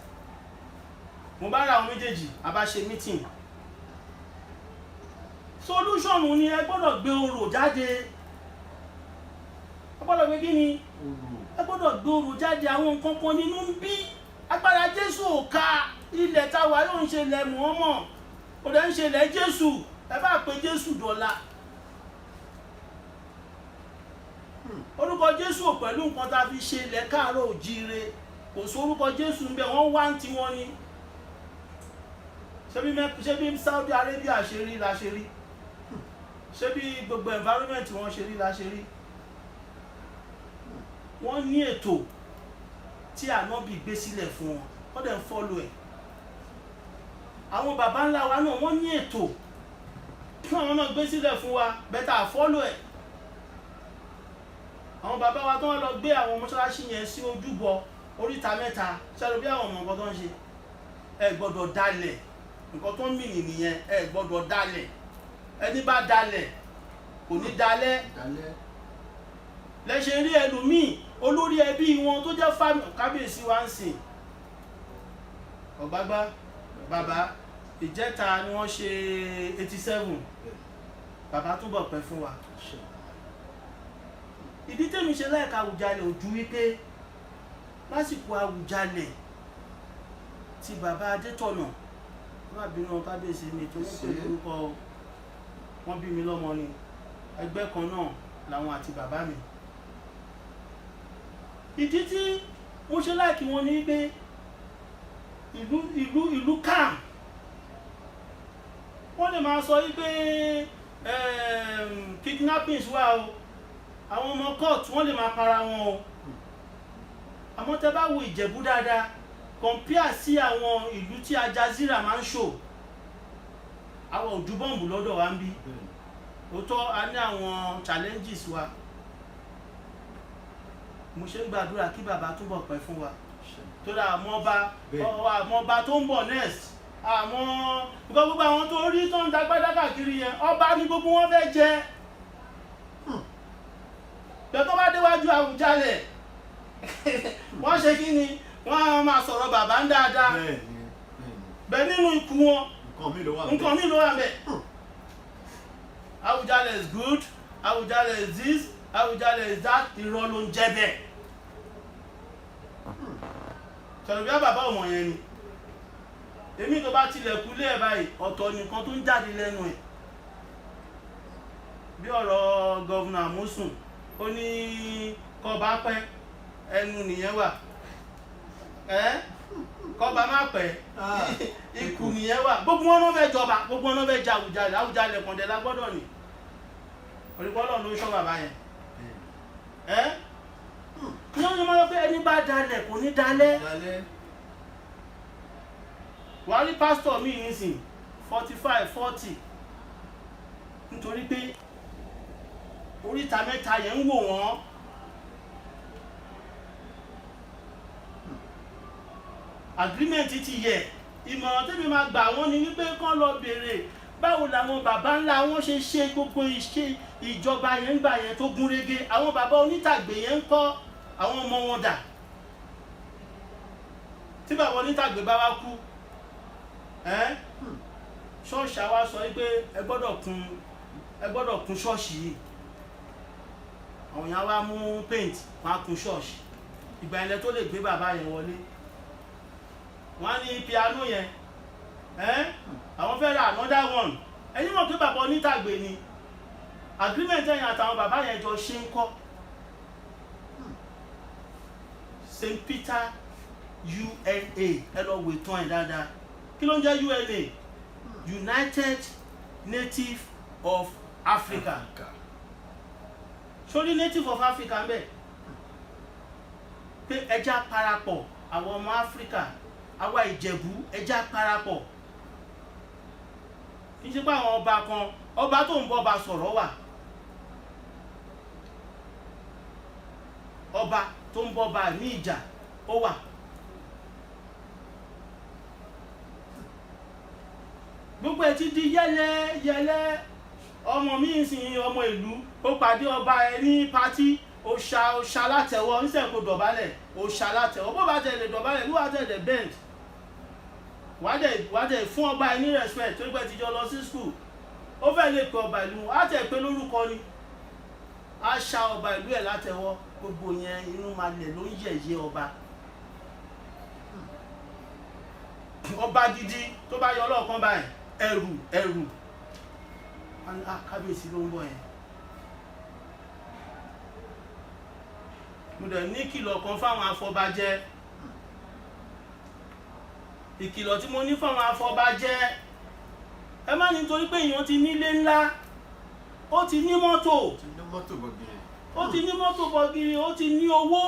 B: mo bá ra àwọn méjèèjì a bá ṣe meeting solution ni ẹ gbọ́dọ̀ gbé orò jáde ẹ gbọ́dọ̀ gbé kí ni ẹ gbọ́dọ̀ gbé orò jáde àwọn nǹkan kan nínú ń bí agbára Jésù ò ká ilẹ̀ táwa yóò ń ṣe ilẹ̀ Muhammad ó dẹ̀ ń ṣe ilẹ̀ Jésù ẹ bá pe Jésù dọ̀la orúkọ Jésù ò pẹ̀lú nǹkan tá a fi ṣe ilẹ̀ Káàárọ̀ Oòjíire kò sí orúkọ Jésù ń bẹ wọ́n wá ń tí wọ́n ní ṣé bí Saudi Arabia ṣe rí la ṣe rí ṣé bí gbogbo environment wọn ṣe rí la ṣe rí wọ́n ní ètò tí Ànábì gbé sílẹ̀ fún wọn wọ́n dẹ̀ ń follow ẹ̀ àwọn baba ńlá wa náà wọ́n ní ètò àwọn náà gbé sílẹ̀ fún wa bẹ́tà fọ́lọ̀ ẹ̀. àwọn bàbá wa tó wọ́n lọ gbé àwọn mọ́ṣáláṣí yẹn sí ojúbọ oríta mẹ́ta ṣáàlú bí àwọn ọmọ nǹkan tó ń ṣe. ẹ gbọ́dọ̀ dalẹ̀ nǹkan tó ń mìnì nìyẹn, ẹ gbọ́dọ̀ dalẹ̀, ẹni bá dalẹ̀ kò ní dalẹ̀. lẹ́ṣẹ̀ rí ẹlòmíì olórí ẹbí wọn tó jẹ́ fámì kábíyèsí wa ń sìn ọ̀gbágbá bàbá ìjẹta ni wọ́n ṣe 87 bàbá túbọ̀ pẹ́ fún wa. ìdí tèmi ṣe láìka Àwùjalẹ̀ ojú wípé lásìkò Àwùjalẹ̀ tí bàbá Adétọ̀nà wọ́n àbínú kábíyèsí mi tó ń pè lórúkọ wọ́n bí mi lọ́mọ ni ẹgbẹ́ kan náà làwọn àti bàbá mi. ìdí tí mo ṣe láìkí wọn ní pé ìlú calm. wọ́n lè máa sọ wípé kidnappings wà o, àwọn ọmọ court wọ́n lè máa para wọn o, àmọ́ tẹ́ bá wo Ìjẹ̀bú dáadáa compare sí àwọn ìlú tí Al Jazeera máa ń show àwọn òjú bọ́ǹbù lọ́dọ̀ wa ń bí òótọ́ a ní àwọn challenges wa. mo ṣe ń gbàdúrà kí bàbá túbọ̀ pẹ́ fún wa tó dà àmọ́ba tó ń bọ̀ next àmọ́ gbogbo àwọn tó rí tó ń dagbádá káàkiri yẹn ọba ní gbogbo wọn fẹ́ jẹ tó bá déwájú Àwùjalẹ̀ wọ́n ṣe kí ni wọ́n á máa sọ̀rọ̀ bàbá ń dáadáa bẹ́ẹ̀ nínú ikú wọn nǹkan mi ló wà bẹ́ẹ̀. Àwùjalẹ̀ is good, Àwùjalẹ̀ is this, Àwùjalẹ̀ is that, irọ́ ló ń jẹ́ bẹ́ẹ̀. sọ̀rọ̀ bí bàbá ọmọ yẹn ni èmi tó bá tilẹ̀kùn lé ẹ̀ báyìí ọ̀tọ̀ nìkan tó ń jáde lẹ́nu ẹ̀ bí ọ̀rọ̀ gọ́vùnà Àmúsùn ó ní kọba pẹ́ ẹnu nìyẹn wà kọba má pẹ́ ikú nìyẹn wà gbogbo wọn náà fẹ́ jọba gbogbo wọn náà fẹ́ jẹ Àwùjalẹ̀ Àwùjalẹ̀ kọ̀ǹdẹ̀ la gbọ́dọ̀ ní olùkọ́lọ́ ló ń ṣọ́ bàbá yẹn ní wọ́n máa ń pẹ́ ẹni bá dalẹ̀ kò ní dalẹ̀. wàá rí pásítọ̀ mi nísìn 45 40 nítorí pé oríta mẹ́ta yẹn ń wò wọ́n. agreement ti yẹ ìmọ̀ràn tẹ́mi máa gbà wọ́n ni wípé kán lọ béèrè báwo làwọn bàbá ńlá wọn ṣe ṣe gbogbo iṣẹ́ ìjọba yẹn ń gbà yẹn tó gún régé àwọn bàbá onítàgbé yẹn ń kọ́ àwọn ọmọ wọn dà tí bàbá onítàgbé bá wá kú ṣọ́ọ̀ṣì àwa sọ wípé ẹ gbọ́dọ̀ kún ṣọ́ọ̀ṣì yìí àwọn yẹn wá mú paint wọn á kún ṣọ́ọ̀ṣì ìgbà ilẹ̀ tó lè gbé bàbá yẹn wọlé wọ́n á ní piano yẹn àwọn fẹ́ ra another one ẹ̀yin mọ̀ pé bàbá onítàgbé ni agreement ẹ̀yìn àtàwọn bàbá yẹn jọ ṣe ń kọ́ St. Peter UNA ẹ lọ wò tán ẹ̀ dáadáa kí ló ń jẹ́ UNA United Native of Africa sórí Native of Africa ń bẹ̀ pé ẹja parapọ̀ àwọn ọmọ Áfíríkà àwa Ìjẹ̀bú ẹja parapọ̀ kì í ṣe pé àwọn ọba kan ọba tó ń bọ́ ọba sọ̀rọ̀ wà ọba tó ń bọ́ ọba ní ìjà ó wà gbogbo ẹ̀ ti di yẹ́lẹ́ ọmọ mi ń sin ọmọ ìlú ó pàdé ọba ẹ ní pátí òṣà látẹ̀wọ́ níṣẹ́ kó dọ̀bálẹ̀ òṣà látẹ̀wọ́ bó bá tẹ̀lé dọ̀bálẹ̀ ló wà tẹ̀lé bend wádẹ̀ fún ọba ẹ ní respect tó gbẹ́ ti jọ lọ sí school ó fẹ́ lè pe ọba ìlú á tẹ̀ pé lórúkọ ni á ṣá ọba ìlú ẹ̀ látẹ̀wọ́ gbogbo yẹn inú máa lẹ̀ ló ń yẹ̀yẹ́ ọba gidi tó bá yọ ọlọ́ọ̀kan báyìí ẹrù kábíyèsí ló ń bọ̀ yẹn. mo dẹ̀ ní kìlọ̀ kan fáwọn afọbajẹ ìkìlọ̀ tí mo ní fáwọn afọbajẹ ẹ má nítorí pé èèyàn ti nílé ńlá ó ti ní mọ́tò bọ̀gìrì ó ti ní owó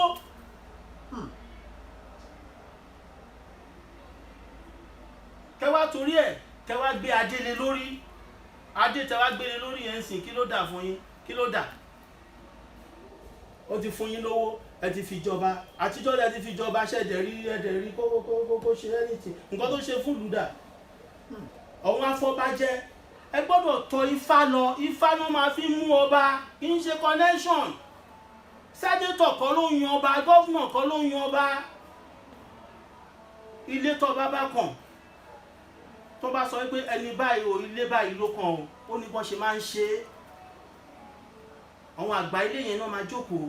B: kẹwàá torí ẹ̀ kẹwàá gbé adélé lórí adé tẹ wá gbére lórí yẹn ń sìn kí ló dà fún yín kí ló dà ó ti fún yín lówó ẹ ti fi jọba àtijọ́ ẹ ti fi jọba ṣẹ̀dẹ̀ rí kó ṣe anything nǹkan tó ṣe fún lùdà ọ̀hún afọbajẹ́ ẹ gbọ́dọ̀ tọ̀ Ifá lọ Ifá náà máa fi mú ọba kì í ṣe connection sẹ́dẹ̀tọ̀ kọ́ ló yan ọba gọ́fúnà kọ́ ló yan ọba ilé tó bá kàn tó bá sọ pé ẹni báyìí o ilé báyìí ló kàn o ó ní bọ́n ṣe máa ń ṣe é àwọn àgbà ilé yẹn náà máa jókòó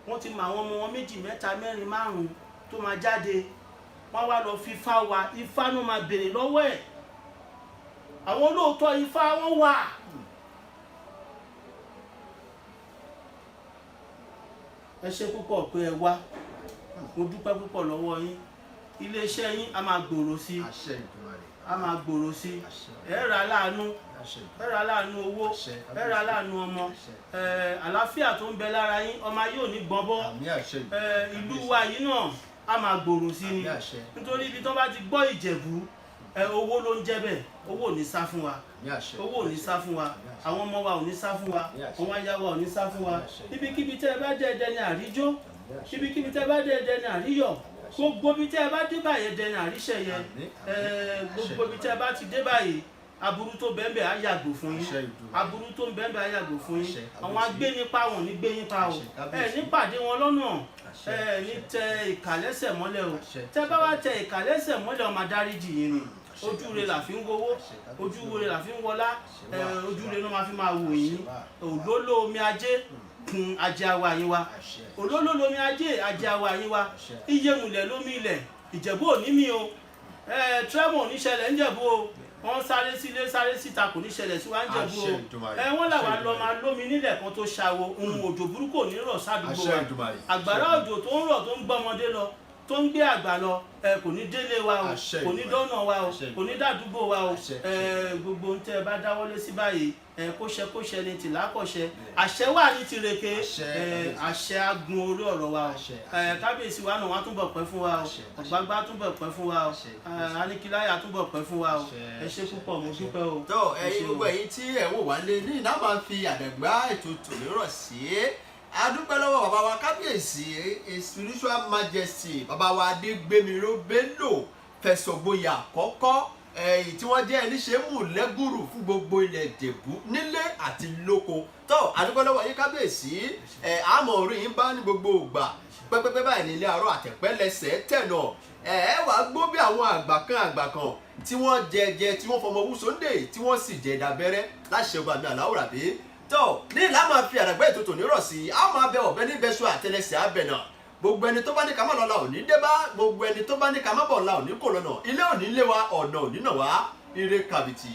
B: wọ́n ti mọ àwọn ọmọ wọn 2 3 4 5 tó máa jáde wọ́n wá lọ fi Ifá wa Ifá náà máa béèrè lọ́wọ́ ẹ̀ àwọn olóòótọ́ Ifá wọ́n wà. ẹ ṣé púpọ̀ pé ẹ wá mo dúpẹ́ púpọ̀ lọ́wọ́ yín iléeṣẹ́ yín a máa gbòòrò sí a máa gbòòrò sí ẹ ra láàánú ẹ ra láàánú owó ẹ ra láàánú ọmọ àlàáfíà tó ń bẹ lára yín ọmọ yóò ní gbọ́nbọ́ ìlú wa yìí náà a máa gbòòrò sí ni nítorí ibi tó bá ti gbọ́ Ìjẹ̀bú owó ló ń jẹ́ bẹ́ẹ̀ owó ò ní sá fún wa owó ò ní sá fún wa àwọn ọmọ wa ò ní sá fún wa àwọn aya wa ò ní sá fún wa ibikíbi tẹ́ ẹ bá dé ẹdẹ ní àríjó ibikíbi tẹ́ ẹ bá dé ẹdẹ ní àríyọ̀ gbogbo ibi tẹ́ ẹ bá dé báyìí ẹdẹ ní àríṣẹ̀yẹ gbogbo ibi tẹ́ ẹ bá ti dé báyìí aburú tó bẹ́ẹ̀ á yàgò fún yín aburú tó bẹ́ẹ̀ á yàgò fún yín àwọn agbénipa wọn ní gbé yín pa o ní pàdé wọn lọ́nà ní tẹ ìkàlẹ́sẹ̀ mọ́lẹ̀ o tẹ́ bá wá tẹ ìkàlẹ́sẹ̀ mọ́lẹ̀ ọmọ adáríjì yín ni ojú rẹ là fi ń wowó ojú rẹ là fi ń wọlá ojú rẹ ló máa fi máa wò yín òlóló omi ajé kun ajé awa yín wa òlóló lomi ajé ajé awa yín wa iye mulẹ̀ lómi ilẹ̀ Ìjẹ̀bú òní mi o tremor oníṣẹ̀lẹ̀ ń Jẹ̀bú o wọ́n sáré sílé sáré síta kò ní ṣẹlẹ̀ sí wa ń Jẹ̀bú o wọ́n làwọn lọ máa lómi nílẹ̀ kan tó ṣàwo ohun òjò burúkú ò ní rọ̀ sádùúgbò wa àgbàrá òjò tó ń rọ̀ tó ń gbọ́mọdé lọ tó ń gbé àgbà lọ kò ní délé wa o kò ní dọ́nà wa o kò ní dàdúgbò wa o gbogbo ń tẹ́ ẹ bá dáwọ́lé sí báyìí kóṣẹ ní tìlá kọ̀ṣẹ àṣẹ wà ní tireke àṣẹ agun orí ọ̀rọ̀ wa o kábíyèsí wa náà wọ́n á túbọ̀ pẹ́ fún wa o ọ̀gbágbá túbọ̀ pẹ́ fún wa o aníkíláyà túbọ̀ pẹ́ fún wa o ẹ ṣé púpọ̀ mo dúpẹ́ o.
C: tó ẹ̀yin gbogbo ẹ̀yin tí ẹ wò wá lé ní iná máa ń fi àdàgbà ètò tòní rọ̀ sí adúpẹ́ lọ́wọ́ bàbá wa kábíyèsí spiritual majesty bàbá wa Adégbémiró Bello Fẹ̀sọ̀gboyè àkọ́kọ́ tí wọ́n jẹ́ ẹníṣẹ́mù lẹ́gùrù fún gbogbo ilẹ̀ Ìjẹ̀bú nílé àti lóko tó adúpẹ́ lọ́wọ́ yín kábíyèsí àmọ́ orí yín bá ní gbogbo ògbà pẹ́pẹ́pẹ́ báyìí nílé àárọ̀ àtẹ̀pẹ́lẹsẹ̀ tẹ̀nà wàá gbọ́ bí àwọn àgbà kan tí wọ́n jẹ tí wọ́n fọmọ wú sóńdè tí wọ́n sì jẹ ìdábẹ́rẹ́ láṣẹ ọba mi Aláwùrà bí tó ní ìlà máa fi àdàgbà ètò tòní rọ̀ sí a máa bẹ ọ̀bẹ níbẹ̀ṣọ àtẹlẹsẹ̀ abẹ̀nà gbogbo ẹni tó bá ní ká má lọ́la òní dé bá gbogbo ẹni tó bá ní ká má bọ̀ la òní kò lọ́nà ilé òní lé wa ọ̀nà òní nà wá ire kàbìtì.